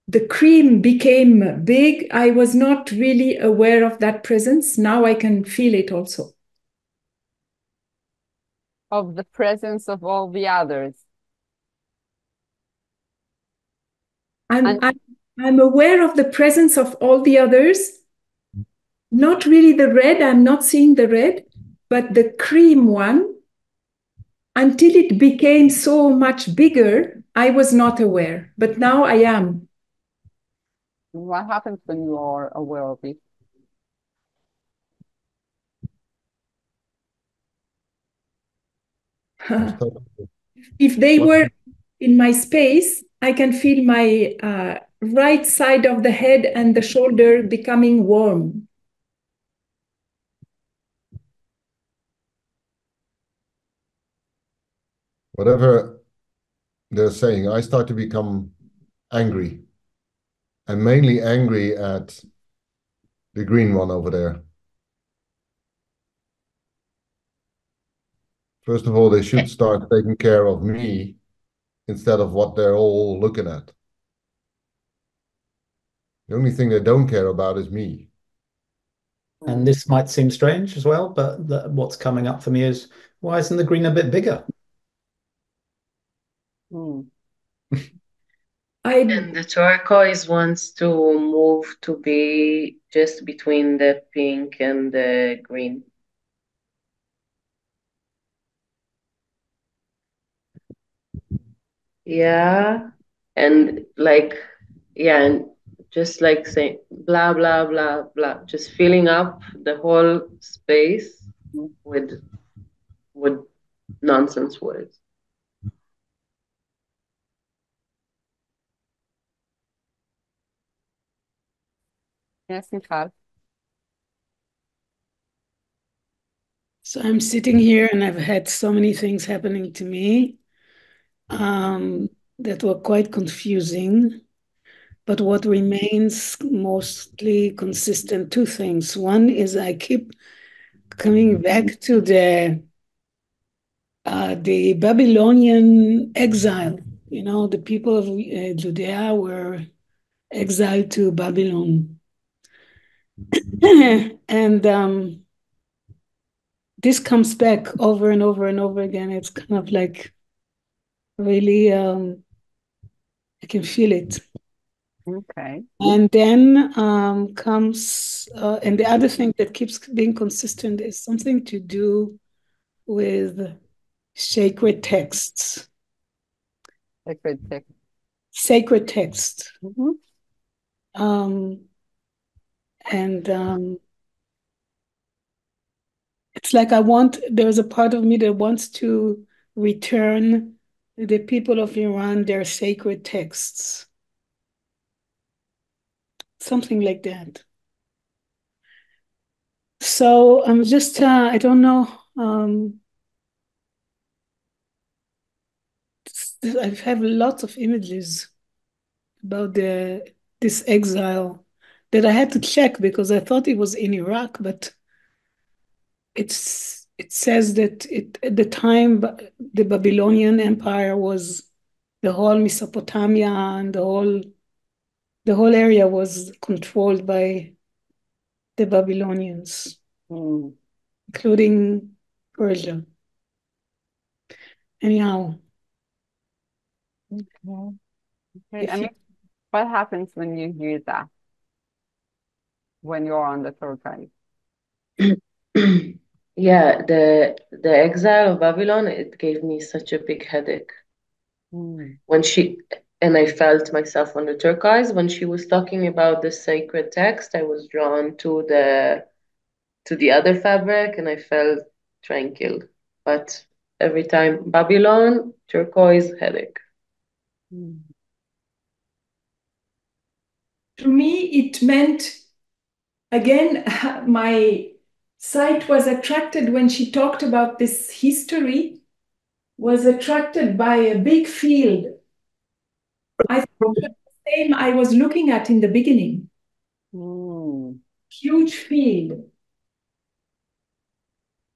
the cream became big, I was not really aware of that presence. Now I can feel it also. Of the presence of all the others. I'm aware of the presence of all the others. Not really the red, I'm not seeing the red, but the cream one, until it became so much bigger, I was not aware, but now I am. What happens when you are aware of it? If they were in my space, I can feel my right side of the head and the shoulder becoming warm. Whatever they're saying, I start to become angry. I'm mainly angry at the green one over there. First of all, they should start taking care of me instead of what they're all looking at. The only thing they don't care about is me. And this might seem strange as well, but what's coming up for me is, why isn't the green a bit bigger? And the turquoise wants to move to be just between the pink and the green. Yeah, and like, yeah, and just like saying blah, blah, blah, blah, just filling up the whole space with nonsense words. Yes, Michal. So I'm sitting here and I've had so many things happening to me that were quite confusing. But what remains mostly consistent, two things. One is I keep coming back to the Babylonian exile. You know, the people of Judea were exiled to Babylon. And this comes back over and over and over again. It's kind of like really, I can feel it. Okay. And then comes, and the other thing that keeps being consistent is something to do with sacred texts. Sacred text. Sacred text. Mm-hmm. And it's like there's a part of me that wants to return the people of Iran their sacred texts. Something like that. So I'm just, I don't know. I have lots of images about this exile that I had to check because I thought it was in Iraq, but it says that at the time the Babylonian Empire was the whole Mesopotamia and the whole area was controlled by the Babylonians, including Persia. Anyhow. Okay. I mean, what happens when you hear that? When you're on the third eye? Yeah, the exile of Babylon, it gave me such a big headache. And I felt myself on the turquoise. When she was talking about the sacred text, I was drawn to the other fabric and I felt tranquil. But every time Babylon, turquoise, headache. To me, it meant, again, my sight was attracted when she talked about this history, was attracted by a big field. I think the same I was looking at in the beginning. Huge field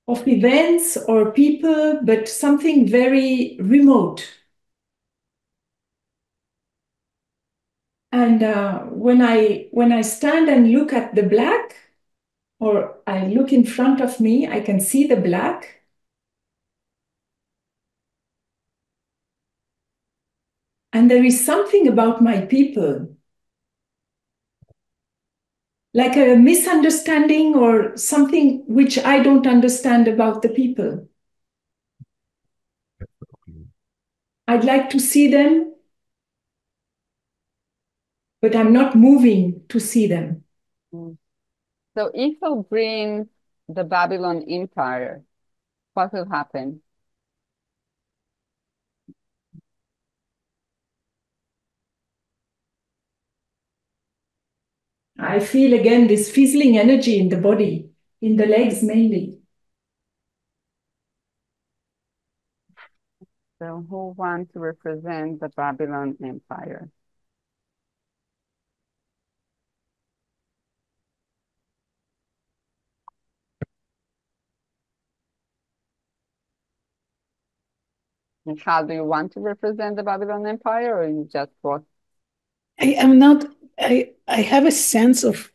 of events or people, but something very remote. And when I stand and look at the black, or I look in front of me, I can see the black. And there is something about my people, like a misunderstanding or something which I don't understand about the people. I'd like to see them, but I'm not moving to see them. So if you bring the Babylon Empire, what will happen? I feel again this fizzling energy in the body, in the legs mainly. So who wants to represent the Babylon Empire? Michal, do you want to represent the Babylon Empire, or you just brought? I am not, I have a sense of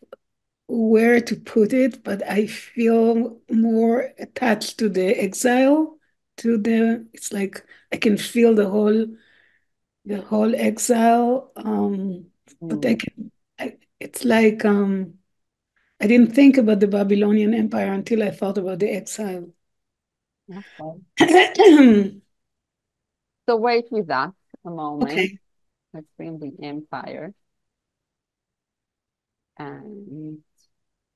where to put it, but I feel more attached to the exile, it's like I can feel the whole exile. But it's like I didn't think about the Babylonian Empire until I thought about the exile. Okay. So wait with that a moment. Okay. Let's bring the empire. And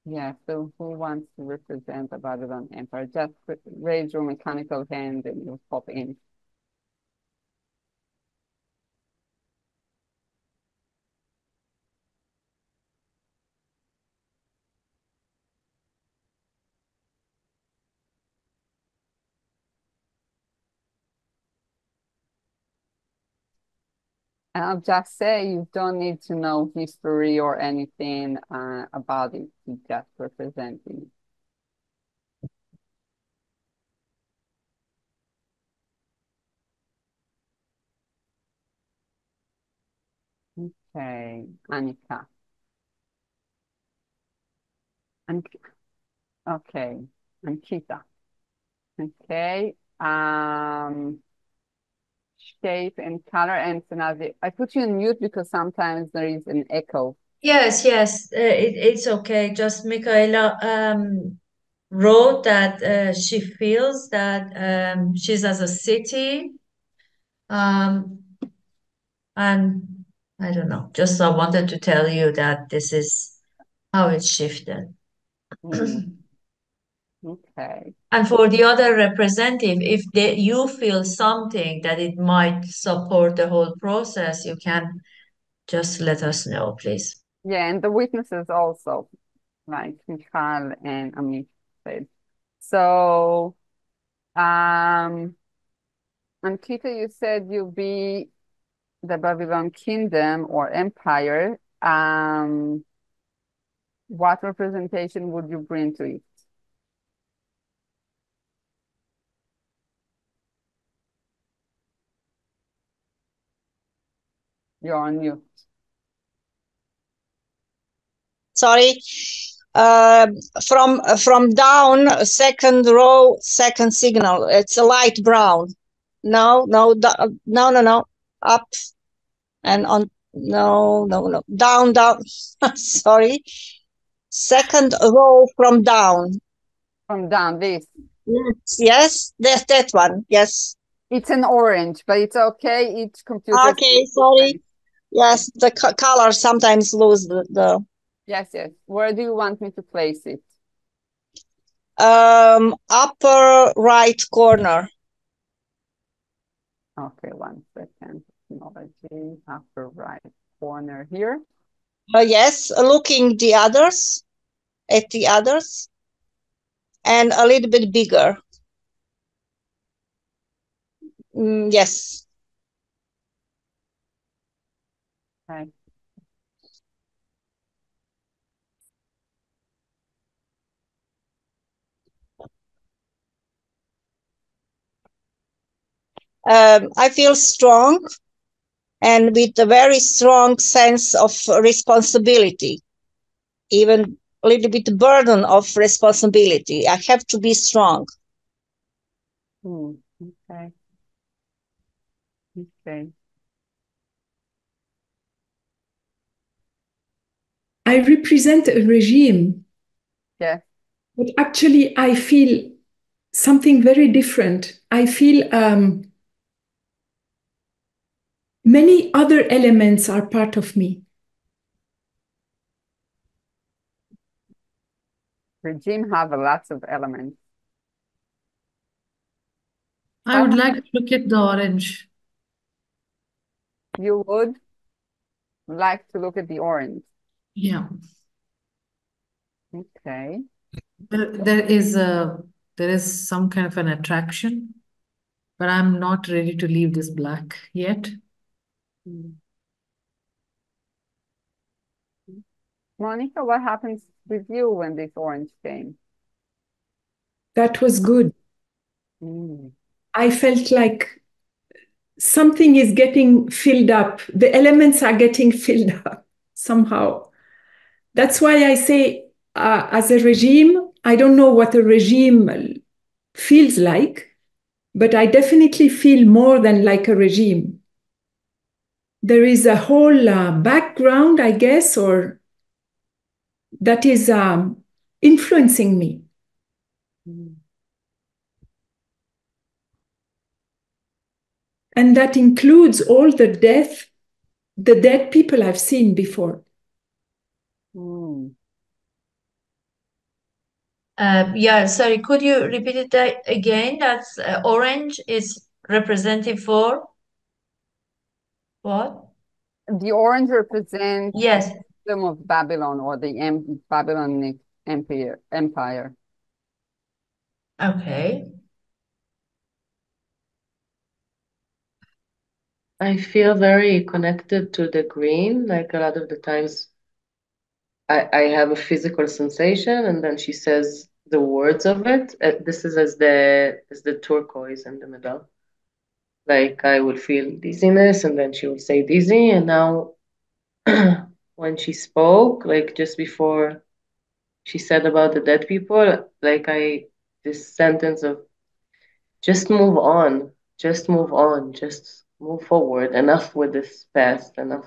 yeah, so who wants to represent the Babylon Empire? Just raise your mechanical hand and you'll pop in. And I'll just say you don't need to know history or anything about it. You just representing. Okay, Anika. Okay, Ankita. Okay. Shape and color, and Sanaz. I put you on mute because sometimes there is an echo. Yes, it's okay. Just Michaela wrote that she feels that she's as a city, and I don't know. Just I wanted to tell you that this is how it shifted. Okay. And for the other representative, if you feel something that it might support the whole process, you can just let us know, please. Yeah, and the witnesses also, like Michal and Amit said. So, Ankita, you said you'll be the Babylon kingdom or empire. What representation would you bring to it? You're on mute. Sorry. From down, second row, second signal. It's a light brown. No. Up and on. No. Down. Sorry. Second row from down. From down, this. Yes. That one. Yes. It's an orange, but it's okay. Each computer. Okay. Sorry. Yes, the color sometimes lose the. Yes. Where do you want me to place it? Upper right corner. Okay, 1 second. Technology, upper right corner here. Yes, looking at the others, and a little bit bigger. Yes. Okay. I feel strong and with a very strong sense of responsibility, even a little bit burden of responsibility. I have to be strong. Okay. I represent a regime. Yeah. But actually, I feel something very different. I feel many other elements are part of me. Regime have lots of elements. I would like to look at the orange. You would like to look at the orange? Yeah. Okay. There is some kind of an attraction, but I'm not ready to leave this black yet. Monica, what happens with you when this orange came? That was good. Mm. I felt like something is getting filled up. The elements are getting filled up somehow. That's why I say, as a regime, I don't know what a regime feels like, but I definitely feel more than like a regime. There is a whole background, I guess, or that is influencing me. And that includes all the dead people I've seen before. Yeah, sorry, could you repeat it again? That's orange is representative for what? The orange represents Yes. the kingdom of Babylon, or the Babylonic empire. Okay. I feel very connected to the green. Like a lot of the times I have a physical sensation, and then she says the words of it. This is as the turquoise in the middle. Like I would feel dizziness, and then she would say dizzy. And now when she spoke, like just before she said about the dead people, like this sentence of just move on, just move on, just move forward. Enough with this past, enough.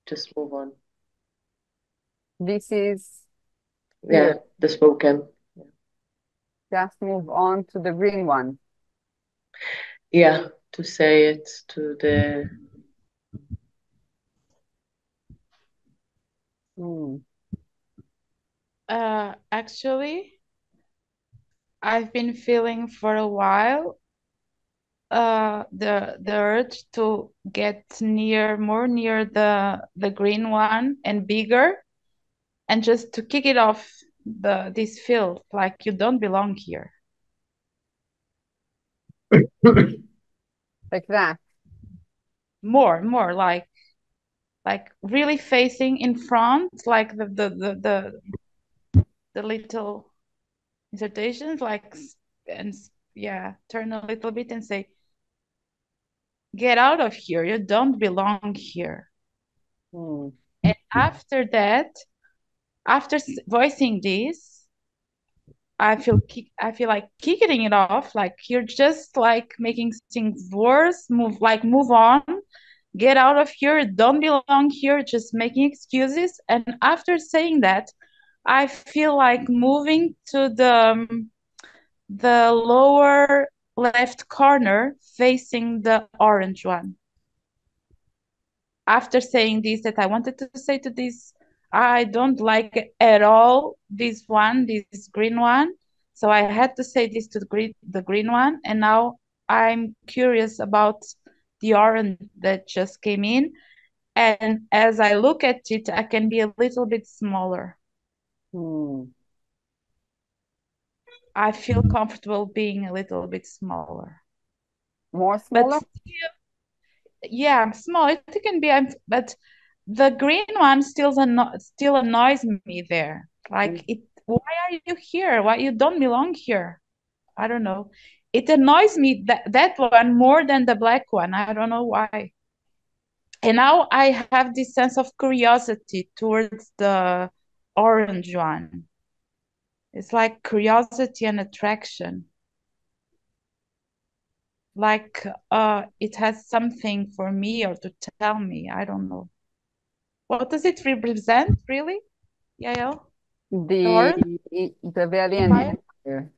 Just move on. This is Yeah, here. the spoken. Just move on to the green one. Yeah, to say it to the Actually, I've been feeling for a while the urge to get more near the green one and bigger, and just to kick it off this field, like you don't belong here. Like that. More like really facing in front, like the little insertions, like, and yeah, turn a little bit and say, get out of here, you don't belong here. And after that, after voicing this, I feel like kicking it off, like you're just like making things worse, move on, get out of here, don't belong here, just making excuses. And after saying that, I feel like moving to the lower left corner facing the orange one. After saying this, that I wanted to say to this, I don't like at all this green one. So I had to say this to the green one. And now I'm curious about the orange that just came in. And as I look at it, I can be a little bit smaller. I feel comfortable being a little bit smaller. More smaller? But still, yeah, I'm small. It can be, but the green one still annoys me there. Like why are you here? Why you don't belong here? I don't know. It annoys me that one more than the black one. I don't know why. And now I have this sense of curiosity towards the orange one. It's like curiosity and attraction. Like it has something for me or to tell me. I don't know. What does it represent, really, Yael? The Babylonian Empire.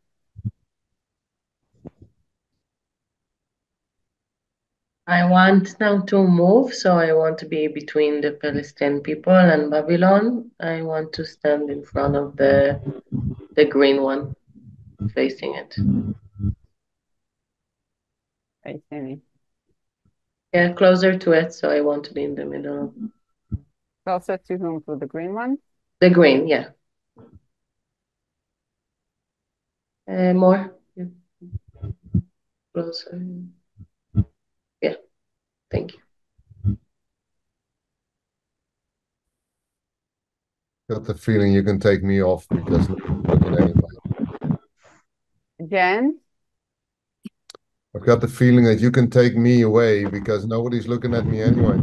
I want now to move, so I want to be between the Palestinian people and Babylon. I want to stand in front of the green one, facing it. Facing it. Yeah, closer to it, so I want to be in the middle. Closer to whom? To the green one? The green, yeah. More. Yeah. Closer. Yeah. Thank you. Got the feeling you can take me off because nobody's looking anyway. Jen? I've got the feeling that you can take me away because nobody's looking at me anyway.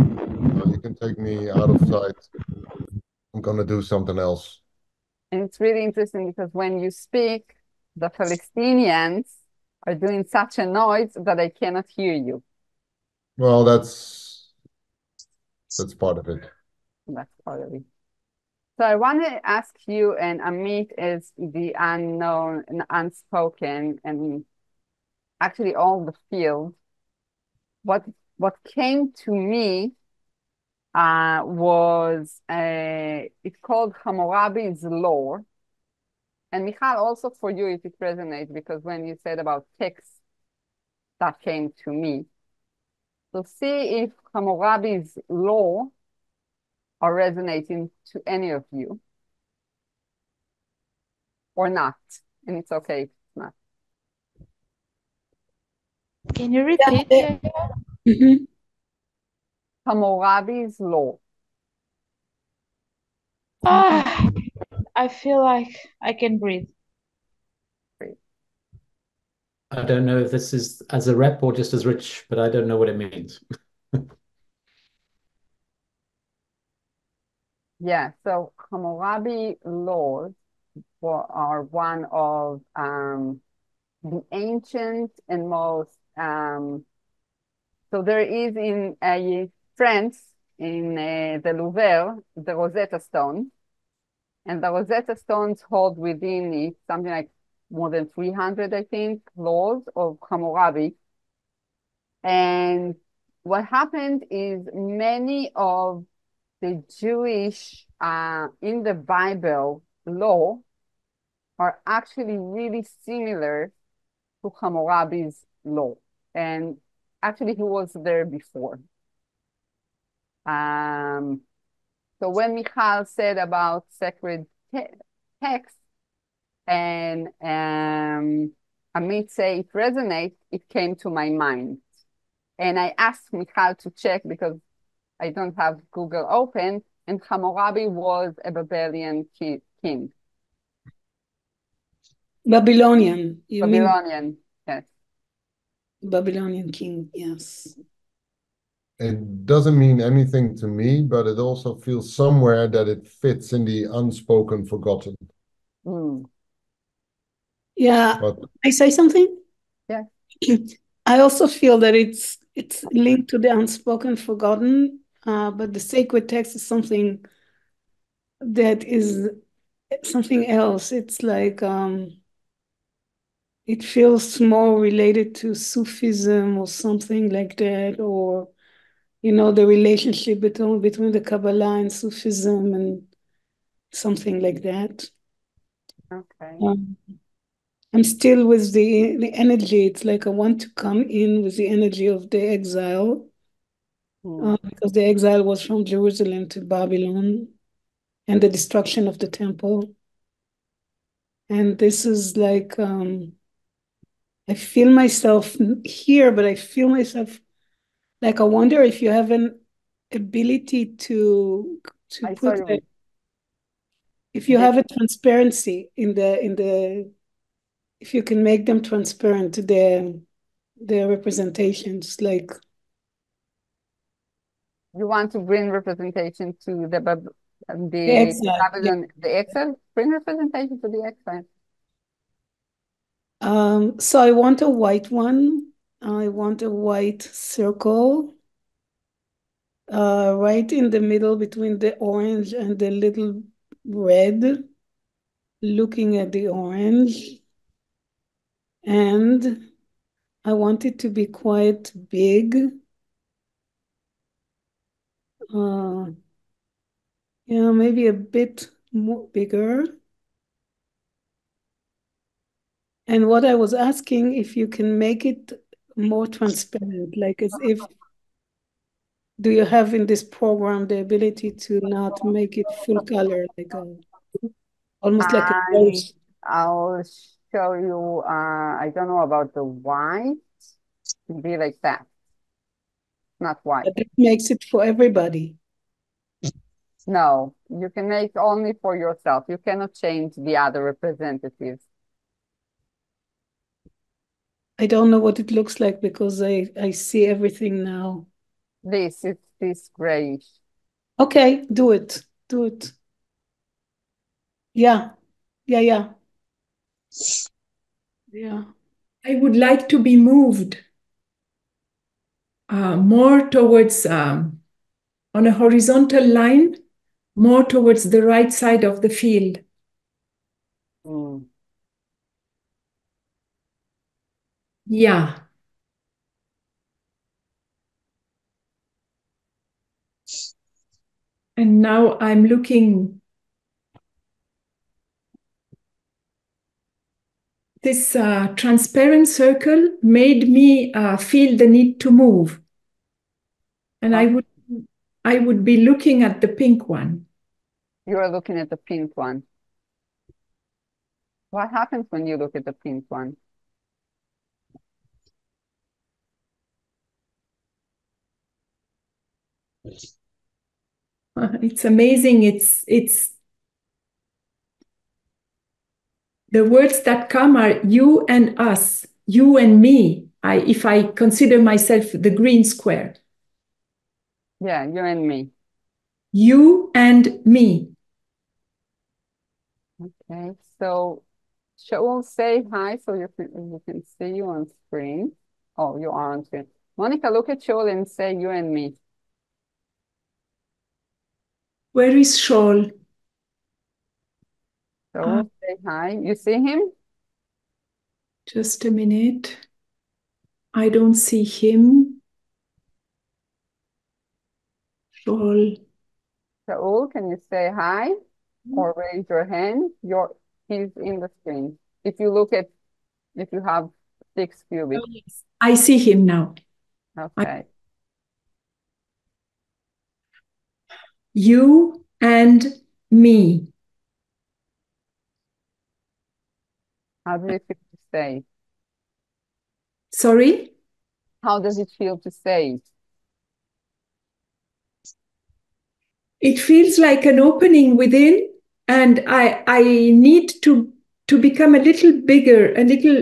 So you can take me out of sight. I'm gonna do something else. And it's really interesting because when you speak, the Palestinians are doing such a noise that I cannot hear you. Well, that's part of it. That's part of it. So I want to ask you, and Amit is the unknown and unspoken, and actually all the field. What came to me was it's called Hammurabi's law. And Michal, also for you, if it resonates, because when you said about text, that came to me. So see if Hammurabi's law are resonating to any of you or not. And it's okay if it's not. Can you repeat it? Mm-hmm. Hammurabi's law. Ah, I feel like I can breathe. I don't know if this is as a rep or just as Rich, but I don't know what it means. Yeah, so Hammurabi laws are one of the ancient and most so there is in France in the Louvre the Rosetta Stone, and the Rosetta Stones hold within it something like more than 300, I think, laws of Hammurabi. And what happened is many of the Jewish in the Bible law are actually really similar to Hammurabi's law. And actually, he was there before. So when Michal said about sacred text, and Amit say it resonates, it came to my mind. And I asked Michal to check because I don't have Google open, and Hammurabi was a Babylonian king. Babylonian, you mean Babylonian, yes. Babylonian king, yes. It doesn't mean anything to me, but it also feels somewhere that it fits in the unspoken, forgotten. Mm. Yeah, But I say something? Yeah. I also feel that it's linked to the unspoken, forgotten, but the sacred text is something that is something else. It's like it feels more related to Sufism or something like that, or the relationship between the Kabbalah and Sufism and something like that. Okay. I'm still with the energy. It's like I want to come in with the energy of the exile, because the exile was from Jerusalem to Babylon and the destruction of the temple. And this is like, I feel myself here, but I feel myself like I wonder if you have an ability to put if you have a transparency in the if you can make them transparent to their representations, like you want to bring representation to the exile. Babylon, the exile. Bring representation to the exile. So I want a white one. I want a white circle, right in the middle between the orange and the little red, looking at the orange. And I want it to be quite big. Yeah, maybe a bit more bigger. And what I was asking, if you can make it more transparent, like as if, do you have in this program the ability to not make it full color, like almost like a ghost? I'll show you, I don't know about the white, it'd be like that, not white. But it makes it for everybody. No, you can make only for yourself. You cannot change the other representatives. I don't know what it looks like because I see everything now. It's this grayish. Okay, do it. Do it. Yeah. Yeah. I would like to be moved more towards, on a horizontal line, more towards the right side of the field. Yeah. And now I'm looking. This transparent circle made me feel the need to move. And I would be looking at the pink one. You are looking at the pink one. What happens when you look at the pink one? It's amazing. It's the words that come are you and us, you and me. If I consider myself the green square. Yeah, you and me. You and me. Okay, so Shaul, say hi so you can see you on screen. Oh, you are on screen. Monica, look at Shaul and say you and me. Where is Shaul? So say hi. You see him? Just a minute. I don't see him. Shaul. Shaul, can you say hi or raise your hand? He's in the screen. If you have 6 cubic. Oh, yes. I see him now. Okay. You and me. How does it feel to say? Sorry? How does it feel to say? It feels like an opening within, and I need to become a little bigger,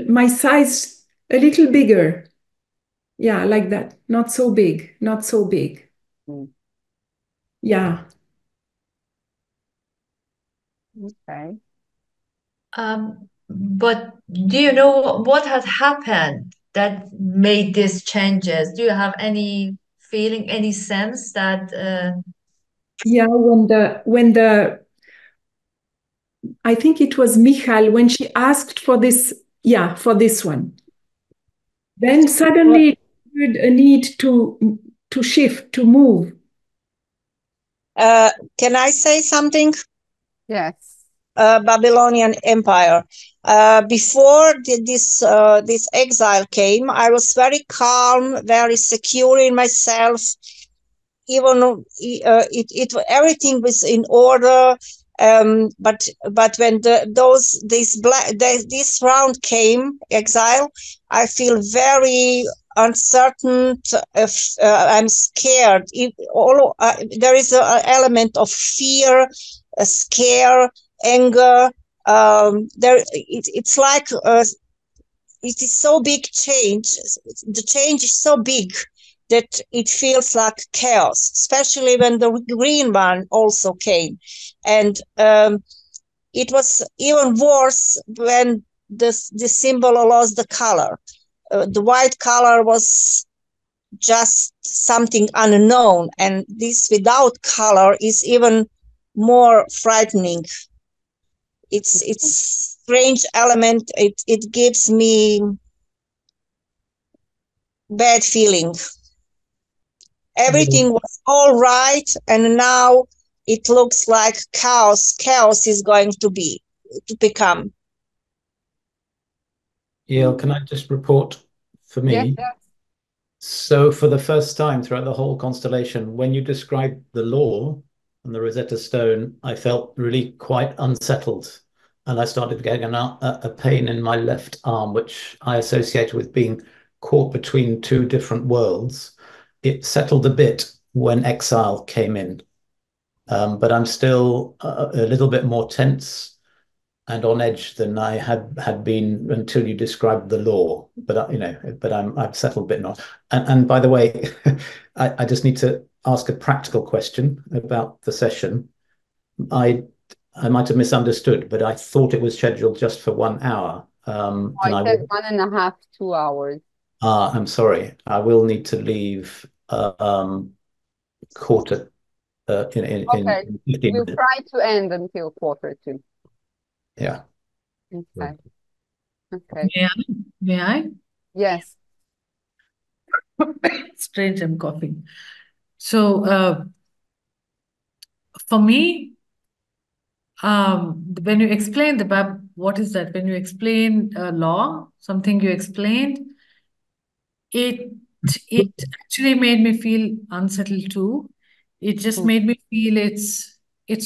my size a little bigger. Yeah, like that. Not so big, not so big. Yeah. Okay. But do you know what has happened that made these changes? Do you have any feeling, any sense that Yeah, when the I think it was Michal when she asked for this, for this one. Then suddenly heard a need to shift, to move. Can I say something? Yes. Babylonian Empire. Before this exile came, I was very calm, very secure in myself. Even everything was in order. But when this round came, exile, I feel very uncertain. I'm scared. There is an element of fear, a scare, anger. It's like it is so big change. The change is so big that it feels like chaos, especially when the green one also came. And it was even worse when the symbol lost the color. The white color was just something unknown, and this without color is even more frightening. It's strange element. It gives me bad feeling. Everything was all right, and now it looks like chaos is going to become. Yael, can I just report for me? Yes. So for the first time throughout the whole constellation, when you described the law and the Rosetta Stone, I felt really quite unsettled. and I started getting a pain in my left arm, which I associated with being caught between two different worlds. It settled a bit when exile came in, but I'm still a little bit more tense and on edge than I had been until you described the law. But I've settled a bit more. And by the way, I just need to ask a practical question about the session. I might have misunderstood, but I thought it was scheduled just for 1 hour. I said 1.5, 2 hours. I'm sorry. I will need to leave quarter in Okay, 15 we'll minutes. try to end until 1:45. Yeah. Okay. Okay. May I? Yes. Strange, I'm coughing. So for me, when you explain what is that? When you explain law, something you explained, it actually made me feel unsettled too. It just made me feel it's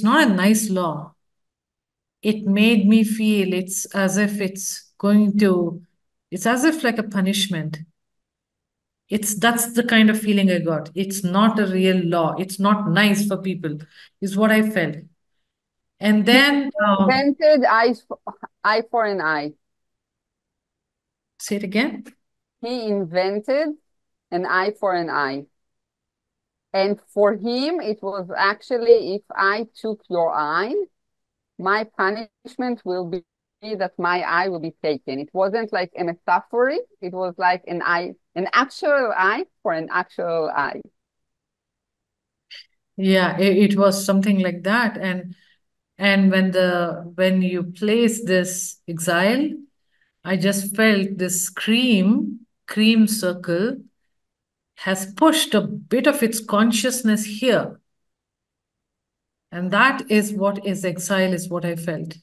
not a nice law. It made me feel it's as if it's as if like a punishment. That's the kind of feeling I got. It's not a real law. It's not nice for people, is what I felt. And then Invented eye for an eye. say it again. He invented an eye for an eye. And for him, it was actually, if I took your eye, my punishment will be that my eye will be taken. It wasn't like a metaphor. It was like an actual eye for an actual eye. Yeah, it was something like that. And when you place this exile, I just felt this cream circle has pushed a bit of its consciousness here. And that is what is exile, is what I felt.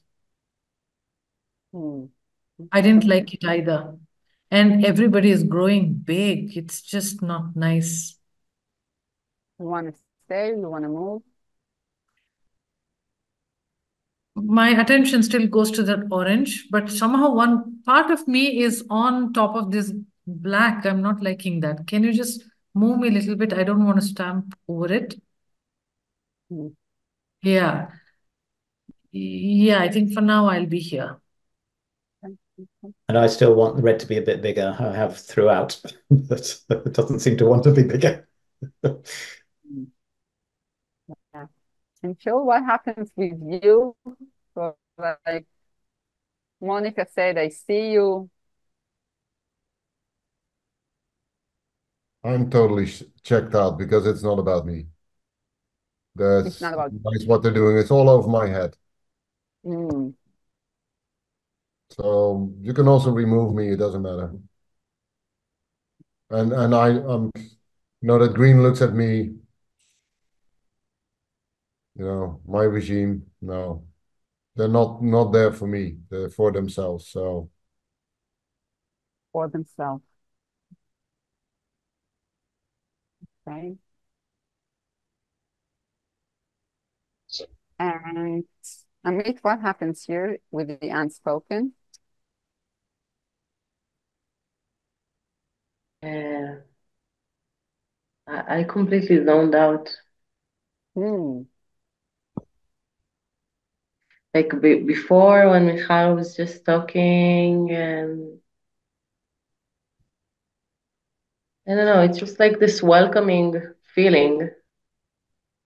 I didn't like it either. And everybody is growing big. It's just not nice. You want to stay? You want to move? My attention still goes to that orange, but somehow one part of me is on top of this black. I'm not liking that. Can you just move me a little bit? I don't want to stamp over it. Yeah. Yeah, I think for now I'll be here. And I still want the red to be a bit bigger. I have throughout, but it doesn't seem to want to be bigger. Yeah. And Phil, what happens with you? So, like Monica said, I see you. I'm totally checked out because it's not about me. It's not about That's what they're doing. It's all over my head. Mm. So you can also remove me. It doesn't matter. And that green looks at me. My regime. No, they're not there for me. They're for themselves. So For themselves. Okay. And Amit, what happens here with the unspoken? I completely zoned out. Like before, when Michal was just talking, and I don't know, it's just like this welcoming feeling,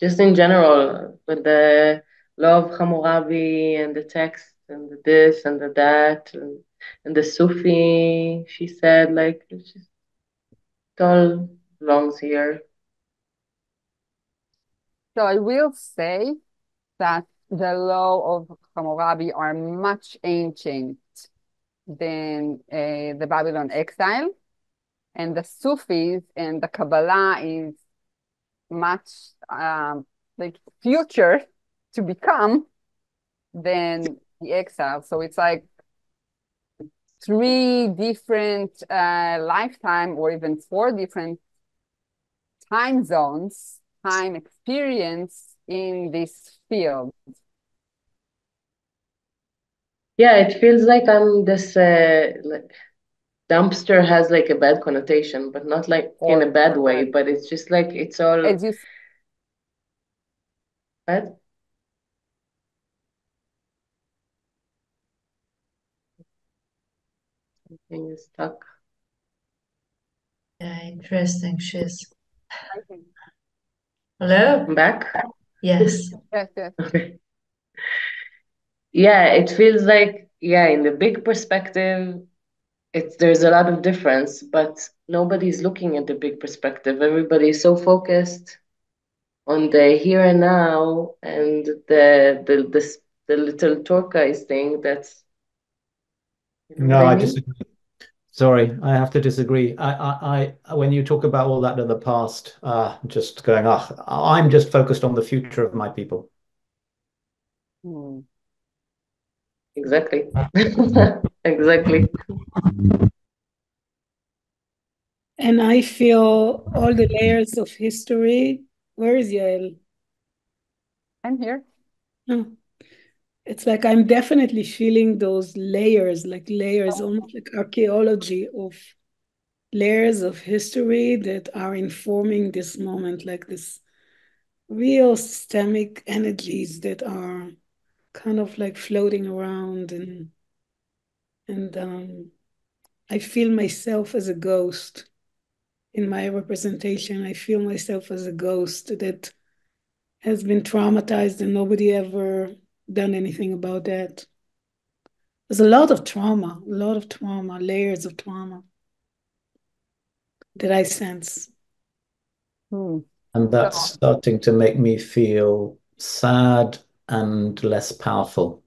just in general, with the love Hammurabi and the text and the this and the that and the Sufi. She said, like, it's just it all belongs here. So I will say that the law of Hammurabi are much ancient than the Babylon exile, and the Sufis and the Kabbalah is much like future to become than the exile. So it's like 3 different lifetime, or even 4 different time zones, time experience in this field. Yeah, it feels like I'm this like dumpster has like a bad connotation, but not like in a bad way, but it's just like it's all as you bad. Something is stuck. Yeah, interesting. She's said. hello. I'm back. Yes. Yes, yes. Okay. Yeah, it feels like, yeah, in the big perspective, there's a lot of difference, but nobody's looking at the big perspective. Everybody's so focused on the here and now and the little turquoise thing that's, you know No, what I I mean? disagree. Sorry, I have to disagree. When you talk about all that in the past, just going, I'm just focused on the future of my people. Hmm. Exactly. Exactly. And I feel all the layers of history. Where is Yael? I'm here. Oh, it's like I'm definitely feeling those layers, like layers, almost like archaeology of layers of history that are informing this moment, like this real systemic energies that are kind of like floating around, and I feel myself as a ghost in my representation. I feel myself as a ghost that has been traumatized and nobody ever done anything about that. There's a lot of trauma, layers of trauma that I sense. Hmm. And that's So, starting to make me feel sad and less powerful.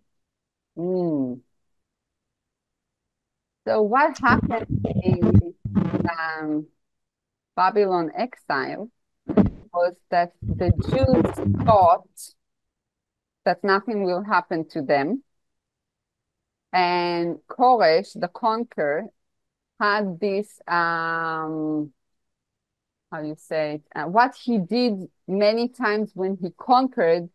hmm. So what happened in Babylon exile was that the Jews thought that nothing will happen to them. And Koresh, the conqueror, had this, how you say it, what he did many times when he conquered,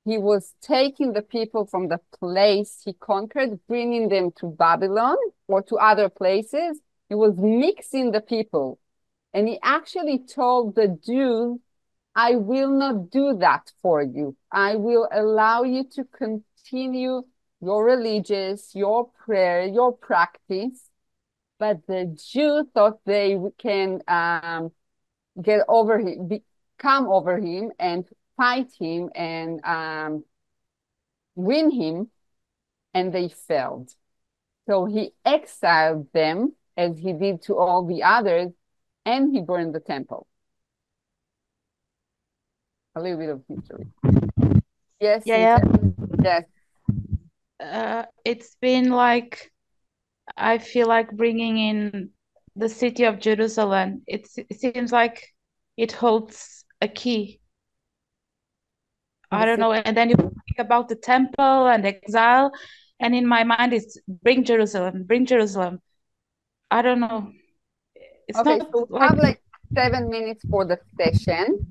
he was taking the people from the place he conquered, bringing them to Babylon or to other places. He was mixing the people. And he actually told the Jews, I will not do that for you. I will allow you to continue your religious, your prayer, your practice. But the Jews thought they can get over him, come over him and fight him and win him, and they failed. So he exiled them as he did to all the others, and he burned the temple. A little bit of history. Yes, Yeah, yes. it's been like I feel like bringing in the city of Jerusalem. It seems like it holds a key. I don't know. And then you think about the temple and exile, and in my mind, it's bring Jerusalem, bring Jerusalem. I don't know. It's Okay, not so we like have like 7 minutes for the session.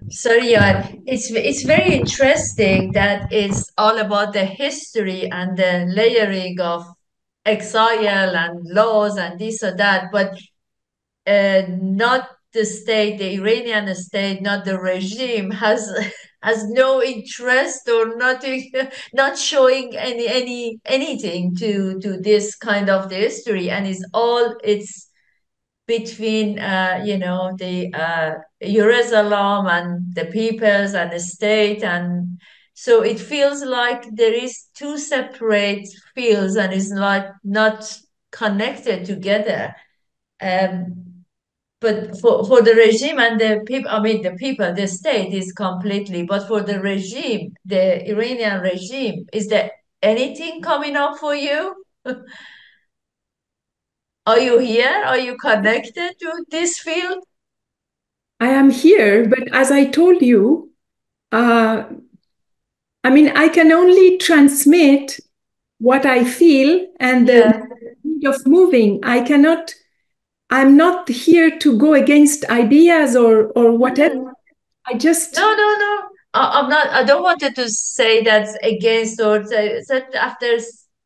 Sorry, yeah, it's very interesting that it's all about the history and the layering of exile and laws and this or that, but not the state, the Iranian state, not the regime has no interest or nothing, not showing anything to this kind of the history, and it's between the Jerusalem and the peoples and the state, and so it feels like there is two separate fields and it's not connected together. But for the regime and the people, I mean the people, the state is completely. But for the regime, the Iranian regime, is there anything coming up for you? Are you here? Are you connected to this field? I am here, but as I told you, I mean, I can only transmit what I feel and the Yeah. need of moving. I'm not here to go against ideas or whatever. I just, No, no, no. I'm not. I don't wanted to say that's against or that after.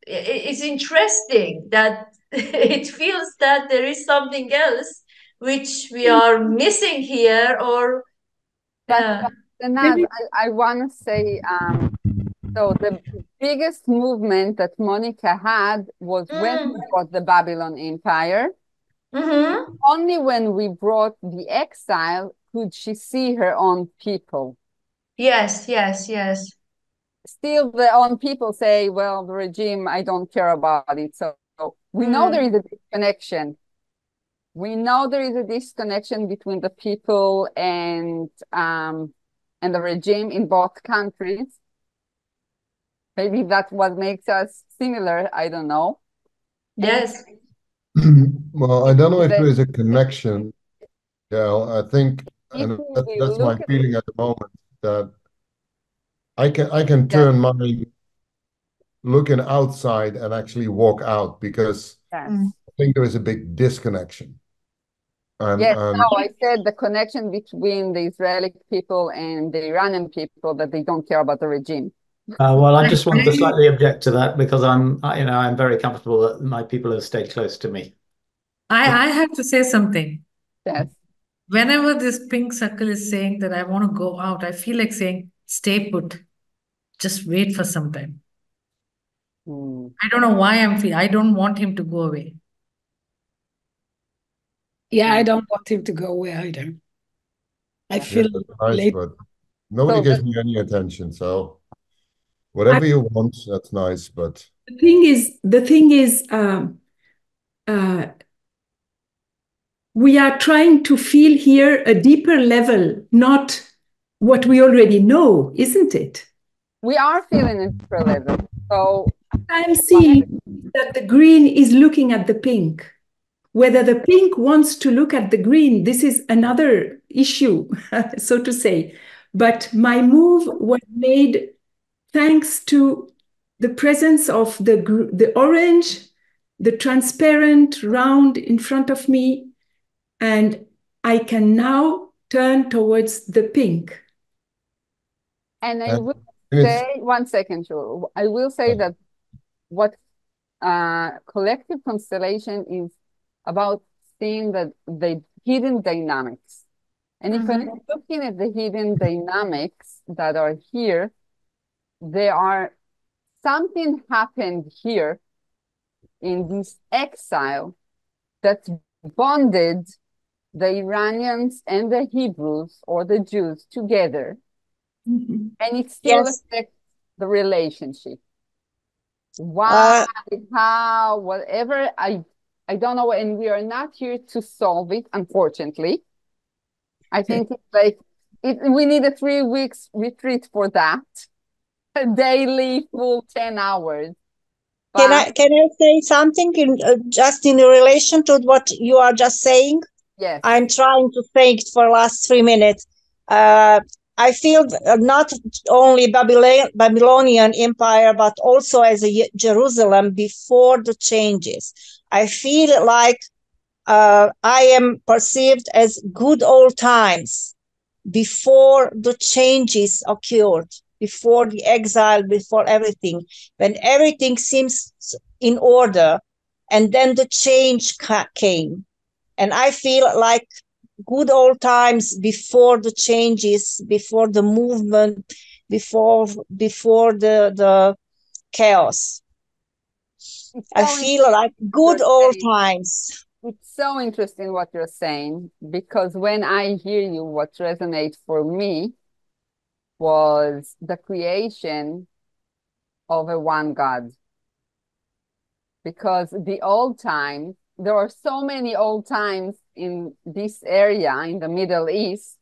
It's interesting that it feels that there is something else which we are missing here, or yeah. Sanaz, I want to say, so the biggest movement that Monica had was when we got the Babylon Empire. Mm-hmm. Only when we brought the exile could she see her own people. Yes, yes, yes. Still, the own people say, well, the regime, I don't care about it. So we know there is a disconnection. We know there is a disconnection between the people and the regime in both countries. Maybe that's what makes us similar. I don't know. Yes. Well, I don't know if there is a connection. Yeah, I think, and that's my feeling at the moment, that I can turn mine looking outside and actually walk out, because I think there is a big disconnection. Yes, no, I said the connection between the Israeli people and the Iranian people, that they don't care about the regime. Well, I just want to slightly object to that, because I'm very comfortable that my people have stayed close to me. I have to say something. Yes. Whenever this pink circle is saying that I want to go out, I feel like saying, stay put. Just wait for some time. I don't know why I don't want him to go away. Yeah, I don't want him to go away either. I feel nice, but nobody gives me any attention. So whatever you want, that's nice. But the thing is, we are trying to feel here a deeper level, not what we already know, isn't it? We are feeling a deeper level. So I'm seeing that the green is looking at the pink. Whether the pink wants to look at the green, this is another issue, so to say. But my move was made thanks to the presence of the orange, the transparent round in front of me, and I can now turn towards the pink. And I will say, 1 second, Joel. I will say that what collective constellation is about, seeing that the hidden dynamics. And if I'm looking at the hidden dynamics that are here, something happened here in this exile that bonded the Iranians and the Hebrews or the Jews together. And it still affects the relationship. Why, how, whatever, I don't know, and we are not here to solve it, unfortunately. I think it's like, we need a 3 weeks retreat for that. A daily full 10 hours. Can I say something just in relation to what you are just saying? Yes. I'm trying to think for the last 3 minutes. I feel not only Babylonian Empire, but also as a Jerusalem before the changes. I feel like I am perceived as good old times before the changes occurred, before the exile, before everything, when everything seems in order, and then the change came. And I feel like good old times before the changes, before the movement, before the chaos. I feel like good old times. It's so interesting what you're saying, because when I hear you, what resonates for me was the creation of a one God. Because the old times, there are so many old times in this area in the Middle East.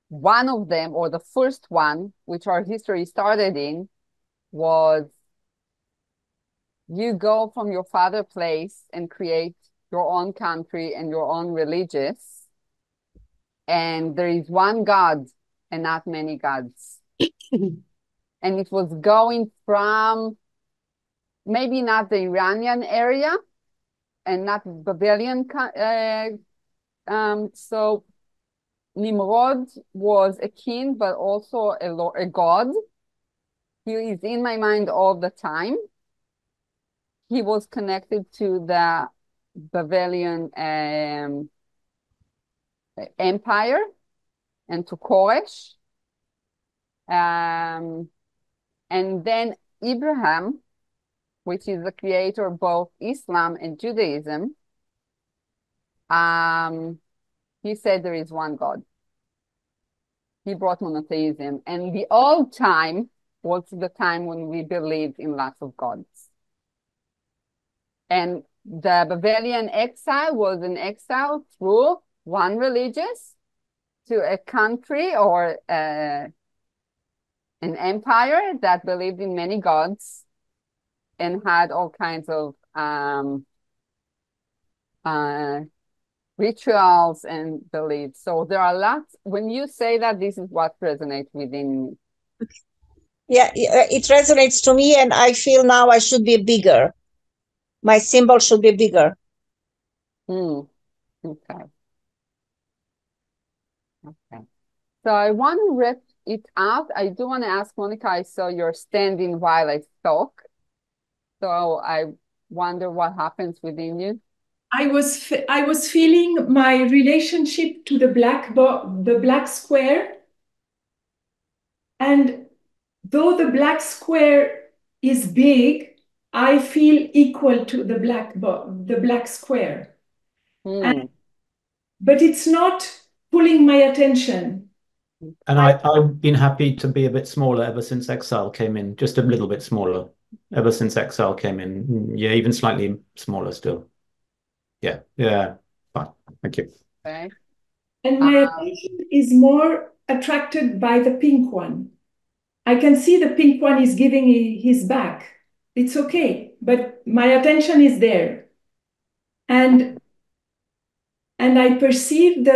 One of them, or the first one, which our history started in, was you go from your father place and create your own country and your own religious, and there is one God and not many gods. And it was going from maybe not the Iranian area and not Babylonian, so Nimrod was a king, but also a god. He is in my mind all the time. He was connected to the Babylonian empire and to Koresh. And then Abraham, which is the creator of both Islam and Judaism, he said there is one God. He brought monotheism. And the old time was the time when we believed in lots of gods. And the Babylonian exile was an exile through one religious to a country or an empire that believed in many gods and had all kinds of rituals and beliefs. So there are lots. When you say that, this is what resonates within me. Yeah, it resonates to me, and I feel now I should be bigger. My symbol should be bigger. Okay. Okay. So I want to wrap it out. I do want to ask Monica, I saw you're standing while I talk. So I wonder what happens within you. I was feeling my relationship to the black square, and though the black square is big, I feel equal to the black square. But it's not pulling my attention. And I've been happy to be a bit smaller ever since exile came in, just a little bit smaller ever since exile came in. Yeah, even slightly smaller still. Yeah, fine. Thank you. Okay. And my attention is more attracted by the pink one. I can see the pink one is giving his back. It's okay, but my attention is there. And I perceive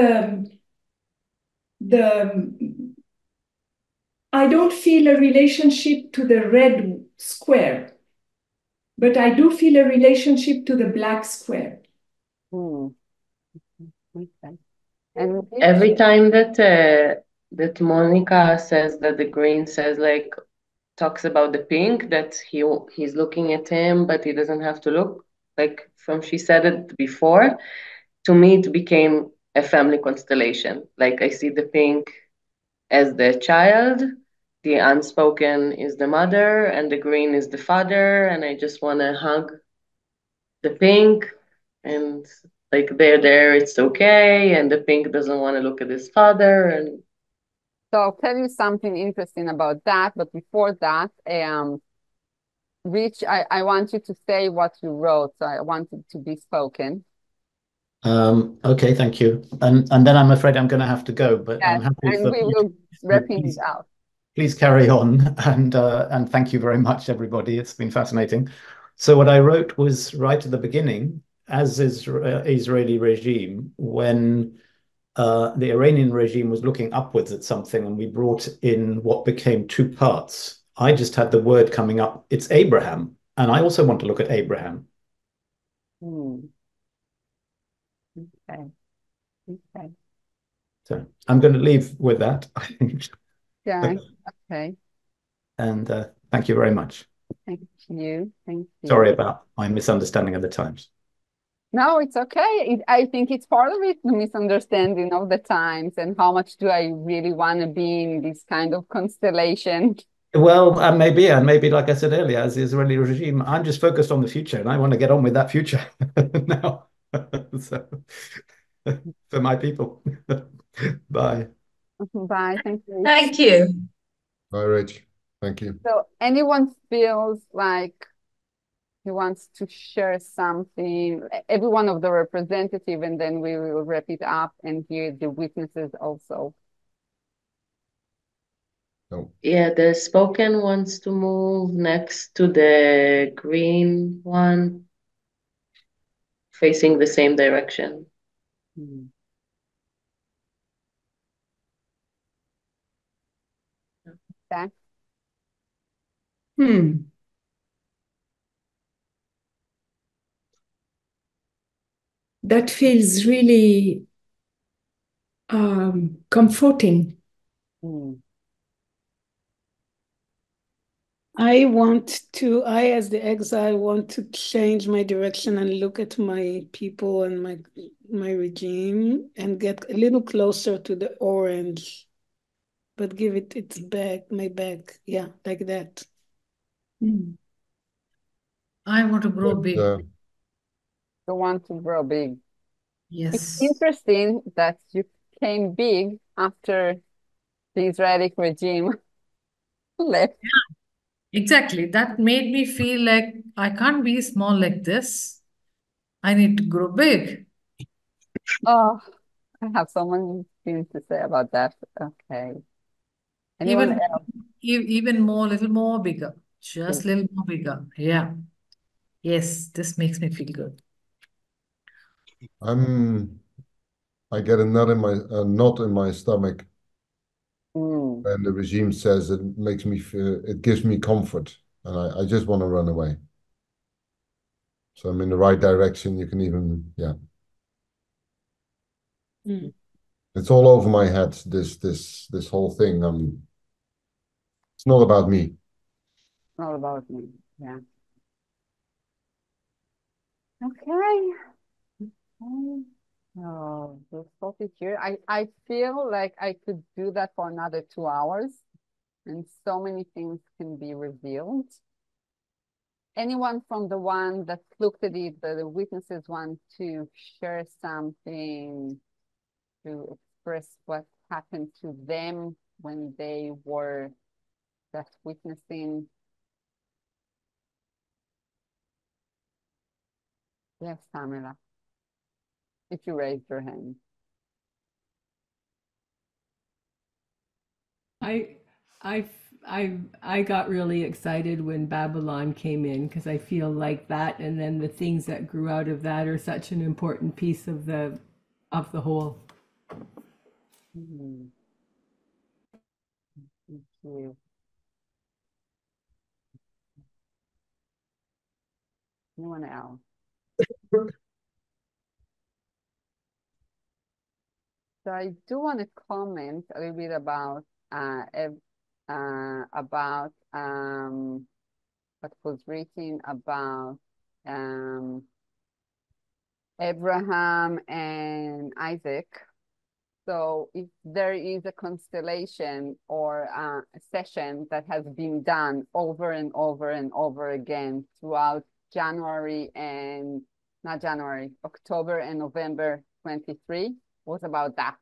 I don't feel a relationship to the red square, but I do feel a relationship to the black square. Okay. And every time that Monica says that the green says like talks about the pink, that he's looking at him, but he doesn't have to look. Like from she said it before, to me it became a family constellation. Like I see the pink as the child, the unspoken is the mother, and the green is the father, and I just want to hug the pink, and like they're there, it's okay, and the pink doesn't want to look at his father. And so I'll tell you something interesting about that, but before that, Rich, I want you to say what you wrote, so I want it to be spoken. Okay, thank you. And then I'm afraid I'm going to have to go, but yes, I'm happy and for we will wrapping it out. Please carry on, and thank you very much, everybody. It's been fascinating. So what I wrote was right at the beginning, as is Israeli regime, when the Iranian regime was looking upwards at something, and we brought in what became two parts. I just had the word coming up. It's Abraham, and I also want to look at Abraham. Okay. Okay. So I'm going to leave with that, I think. Yeah. Okay. And thank you very much. Thank you. Thank you. Sorry about my misunderstanding of the times. No, it's okay. I think it's part of it, the misunderstanding of the times and how much do I really want to be in this kind of constellation. Well, maybe, like I said earlier, as the Israeli regime, I'm just focused on the future, and I want to get on with that future now. So, for my people. Bye. Bye. Thank you. Thank you. Bye, Rich. Thank you. So anyone feels like he wants to share something, every one of the representative, and then we will wrap it up and hear the witnesses also. No. Yeah, the spoken wants to move next to the green one, facing the same direction. Okay. That feels really comforting. I, as the exile, want to change my direction and look at my people and my regime and get a little closer to the orange, but give it its back, my back. Yeah, like that. I want to grow big. You want to grow big. Yes. It's interesting that you came big after the Israeli regime left. Yeah, exactly. That made me feel like I can't be small like this. I need to grow big. Oh, I have so many things to say about that. Okay. Anyone else? Even more, little more bigger. Just a little more bigger. Yeah. Yes, this makes me feel good. I get a knot in my stomach when the regime says it makes me feel, it gives me comfort, and I just want to run away. So I'm in the right direction. You can even, yeah. It's all over my head. This whole thing. It's not about me. It's not about me. Yeah. Okay. Oh, the topic here. I feel like I could do that for another 2 hours, and so many things can be revealed. Anyone from the one that looked at it, the witnesses want to share something, to express what happened to them when they were just witnessing? Yes, Tamara, if you raised your hand. I got really excited when Babylon came in because I feel like that, and then the things that grew out of that are such an important piece of the whole. Thank you. Anyone else? So I do want to comment a little bit about what was written about Abraham and Isaac. So if there is a constellation or a session that has been done over and over and over again throughout October and November 23 was about that.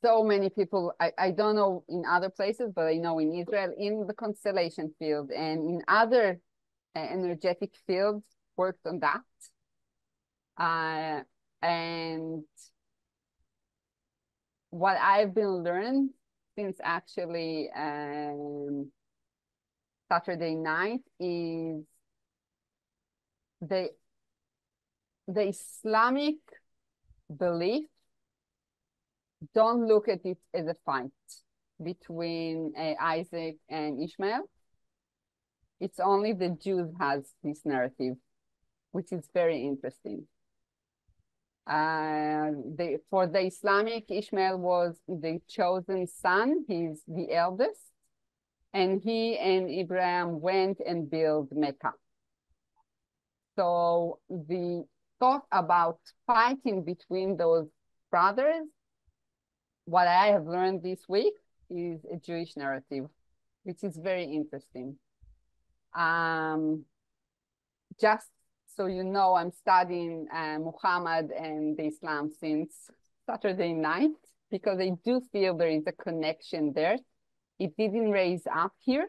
So many people, I don't know in other places, but I know in Israel, in the constellation field and in other energetic fields, worked on that. And what I've been learned since actually Saturday night is the Islamic belief don't look at it as a fight between Isaac and Ishmael. It's only the Jews has this narrative, which is very interesting. For the Islamic, Ishmael was the chosen son. He's the eldest. And he and Abraham went and built Mecca. So the thought about fighting between those brothers, what I have learned this week is a Jewish narrative, which is very interesting. Just so you know, I'm studying Muhammad and the Islam since Saturday night, because I do feel there is a connection there. It didn't raise up here.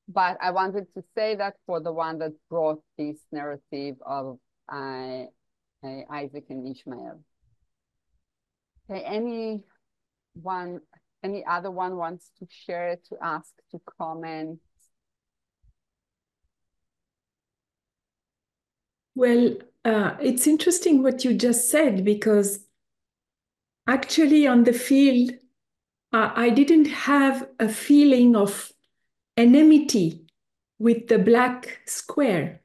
But I wanted to say that for the one that brought this narrative of Isaac and Ishmael. Okay, any other one wants to share, to ask, to comment? Well, it's interesting what you just said, because actually on the field, I didn't have a feeling of enmity with the black square.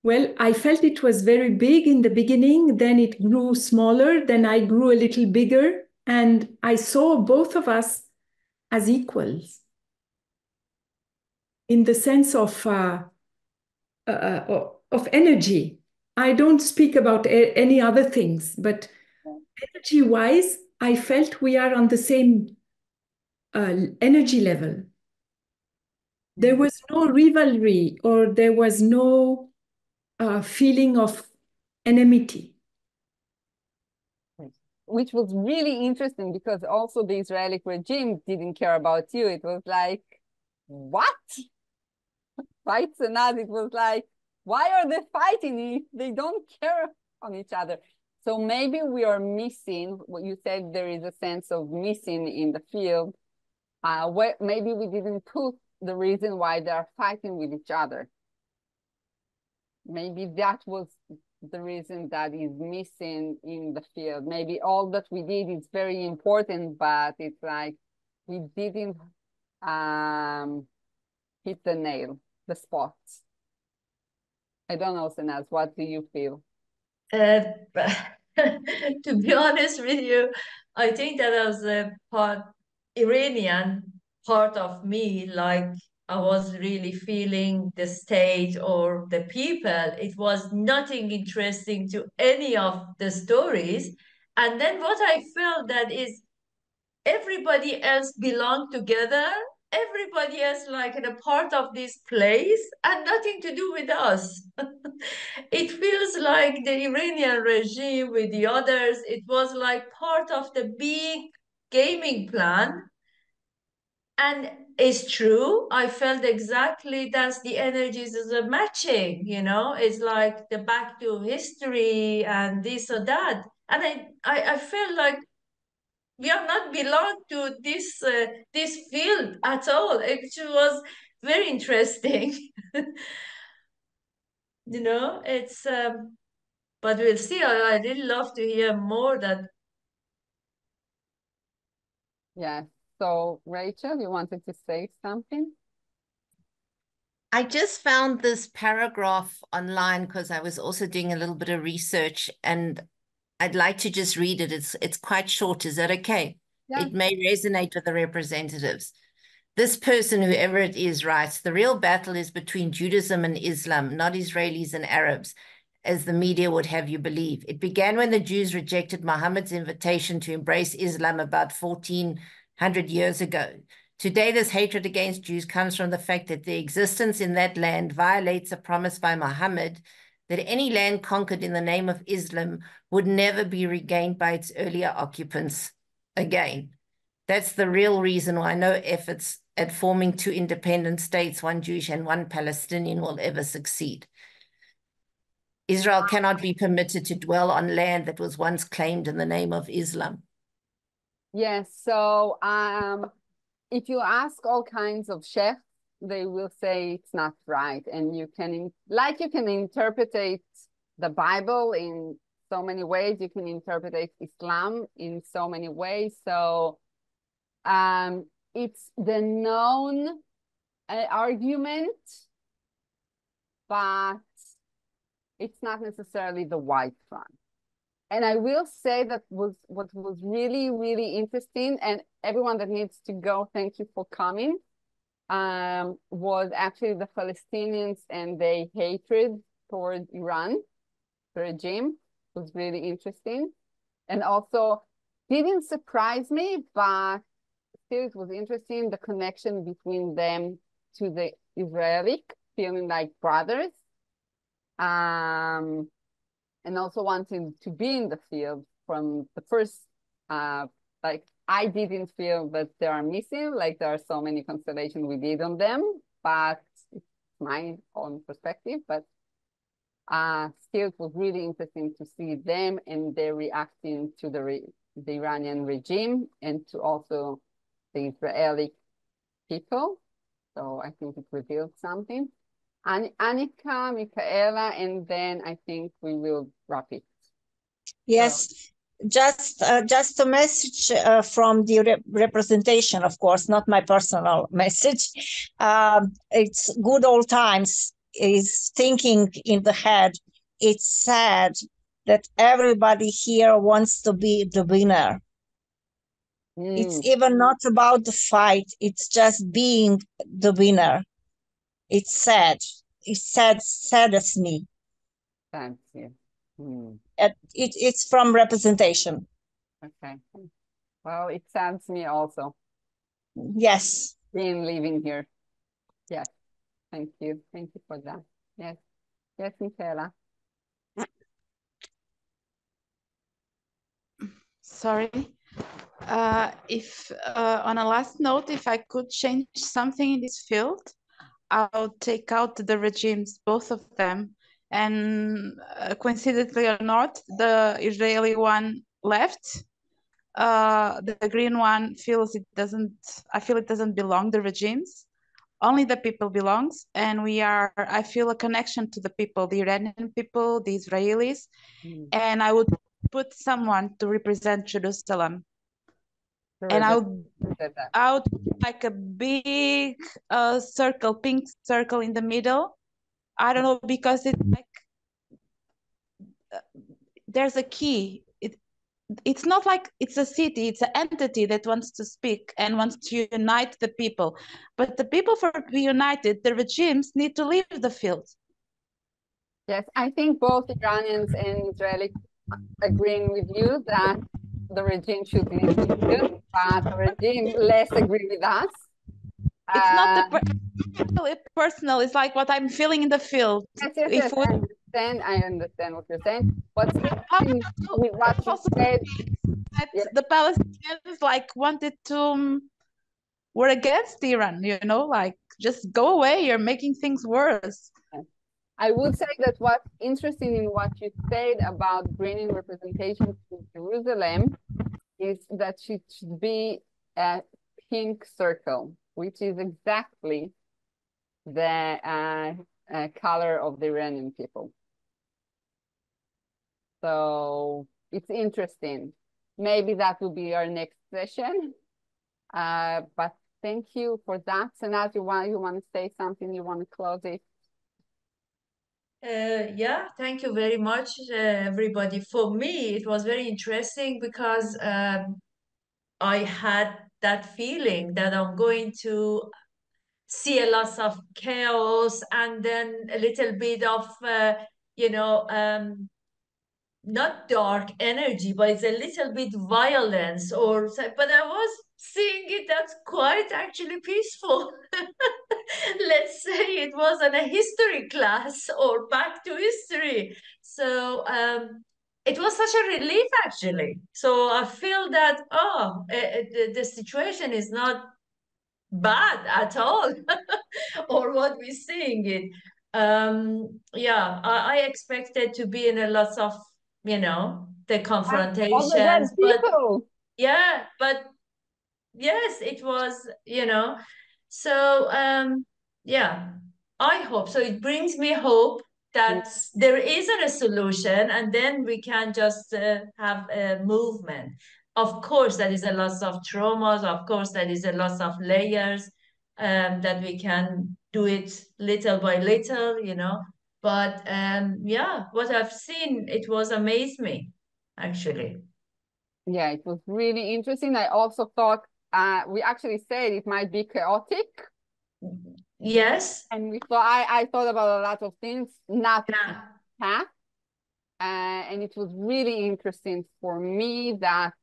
Well, I felt it was very big in the beginning, then it grew smaller, then I grew a little bigger, and I saw both of us as equals in the sense of energy. I don't speak about any other things, but energy-wise, I felt we are on the same energy level. There was no rivalry or there was no feeling of enmity. Which was really interesting because also the Israeli regime didn't care about you. It was like, what? Right, Sanaz? It was like, why are they fighting if they don't care on each other? So maybe we are missing, what you said, there is a sense of missing in the field. Where maybe we didn't put the reason why they are fighting with each other. Maybe that was the reason that is missing in the field. Maybe all that we did is very important, but it's like we didn't hit the nail, the spots. I don't know, Sanaz, what do you feel? To be honest with you, I think that was a Iranian part of me, like I was really feeling the state or the people. It was nothing interesting to any of the stories. And then what I felt that is everybody else belonged together, everybody else like in a part of this place and nothing to do with us. It feels like the Iranian regime with the others, it was like part of the big gaming plan. And it's true, I felt exactly that's the energies is a matching, it's like the back to history and this or that. And I felt like we are not belong to this field at all. It was very interesting. It's but we'll see. I really love to hear more that. Yeah. So Rachel, you wanted to say something? I just found this paragraph online because I was also doing a little bit of research, and I'd like to just read it. It's quite short. Is that okay? Yeah. It may resonate with the representatives. This person, whoever it is, writes, the real battle is between Judaism and Islam, not Israelis and Arabs, as the media would have you believe. It began when the Jews rejected Muhammad's invitation to embrace Islam about 1400 years ago. Today, this hatred against Jews comes from the fact that their existence in that land violates a promise by Muhammad that any land conquered in the name of Islam would never be regained by its earlier occupants again. That's the real reason why no efforts at forming two independent states, one Jewish and one Palestinian, will ever succeed. Israel cannot be permitted to dwell on land that was once claimed in the name of Islam. Yes, so if you ask all kinds of chefs, they will say it's not right. And you can interpret the Bible in so many ways. You can interpret Islam in so many ways. So it's the known argument, but it's not necessarily the right one. And I will say that what was really, really interesting, and everyone that needs to go, thank you for coming, was actually the Palestinians and their hatred towards Iran, the regime, was really interesting. And also didn't surprise me, but still it was interesting, the connection between them to the Israeli, feeling like brothers. And also wanting to be in the field from the first, like I didn't feel that they are missing, like there are so many constellations we did on them, but it's my own perspective, but still it was really interesting to see them and their reacting to the Iranian regime and to also the Israeli people. So I think it revealed something. Annika, Michaela, and then I think we will wrap it. Yes, just a message from the representation, of course, not my personal message. It's good old times is thinking in the head, it's sad that everybody here wants to be the winner. It's even not about the fight. It's just being the winner. It's sad. It's sad, saddens me. Thank you. It's from representation. Okay. Well, it saddens me also. Yes. Being living here. Yes. Thank you. Thank you for that. Yes. Yes, Michaela. Sorry. If on a last note, if I could change something in this field, I would take out the regimes, both of them, and coincidentally or not, the Israeli one left. The green one feels it doesn't. I feel it doesn't belong the regimes. Only the people belongs, and we are. I feel a connection to the people, the Iranian people, the Israelis, and I would put someone to represent Jerusalem. And I would like a big circle, pink circle in the middle. I don't know, because it's like there's a key. It's not like it's a city, it's an entity that wants to speak and wants to unite the people. But the people, for to be united, the regimes need to leave the field. Yes, I think both Iranians and Israelis agreeing with you that the regime should leave the field, but the regime less agree with us. It's not the personal, it's like what I'm feeling in the field. Yes, I understand what you're saying. What's interesting with what you said, the Palestinians like wanted to were against Iran, you know, like just go away, you're making things worse. I would say that what's interesting in what you said about bringing representation to Jerusalem is that it should be a pink circle, which is exactly the color of the Iranian people. So it's interesting. Maybe that will be our next session. But thank you for that. Sanaz, you want to say something? You want to close it? Yeah, thank you very much, everybody. For me, it was very interesting because I had that feeling that I'm going to see a lot of chaos and then a little bit of, not dark energy, but it's a little bit violence but I was seeing it that's quite actually peaceful. Let's say it wasn't a history class or back to history. So it was such a relief actually. So I feel that, the situation is not bad at all or what we're seeing it. Yeah, I expected to be in a lot of, the confrontations, but yeah, but yes, it was, so yeah, I hope so. It brings me hope that there isn't a solution and then we can just have a movement. Of course, there is a lot of traumas. Of course, there is a lot of layers that we can do it little by little, But yeah, what I've seen, it was amazed me, actually. Yeah, it was really interesting. I also thought we actually said it might be chaotic. Yes. And we thought I thought about a lot of things, not path. And it was really interesting for me that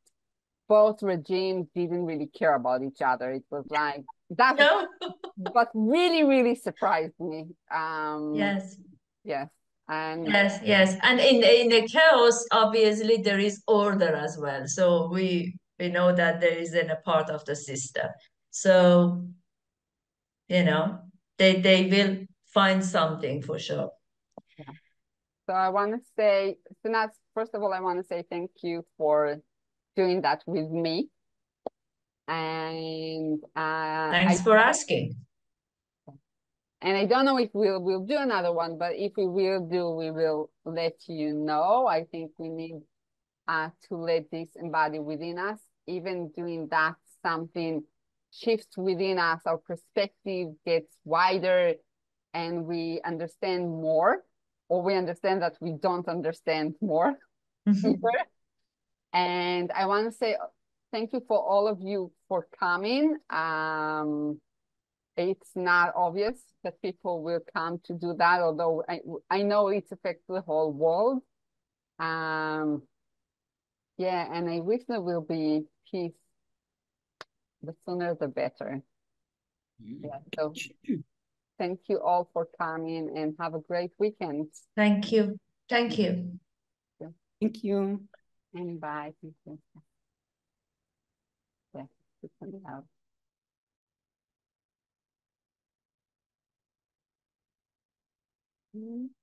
both regimes didn't really care about each other. It was like that, but really, really surprised me. Yes. Yes. And yes. And in the chaos, obviously there is order as well. So we know that there isn't a part of the system. So, they will find something for sure. Yeah. So I want to say, Sanaz, first of all, I want to say thank you for doing that with me. And thanks for asking. And I don't know if we'll do another one, but if we will do, we will let you know. I think we need to let this embody within us. Even doing that, something shifts within us. Our perspective gets wider. and we understand more, or we understand that we don't understand more either. And I want to say thank you for all of you for coming. It's not obvious that people will come to do that, although I know it affects the whole world. Yeah, and I wish there will be peace. The sooner the better. Yeah, so thank you all for coming and have a great weekend. Thank you. Thank you. Thank you. And bye. Thank you. Yeah, it's coming out. Mm-hmm.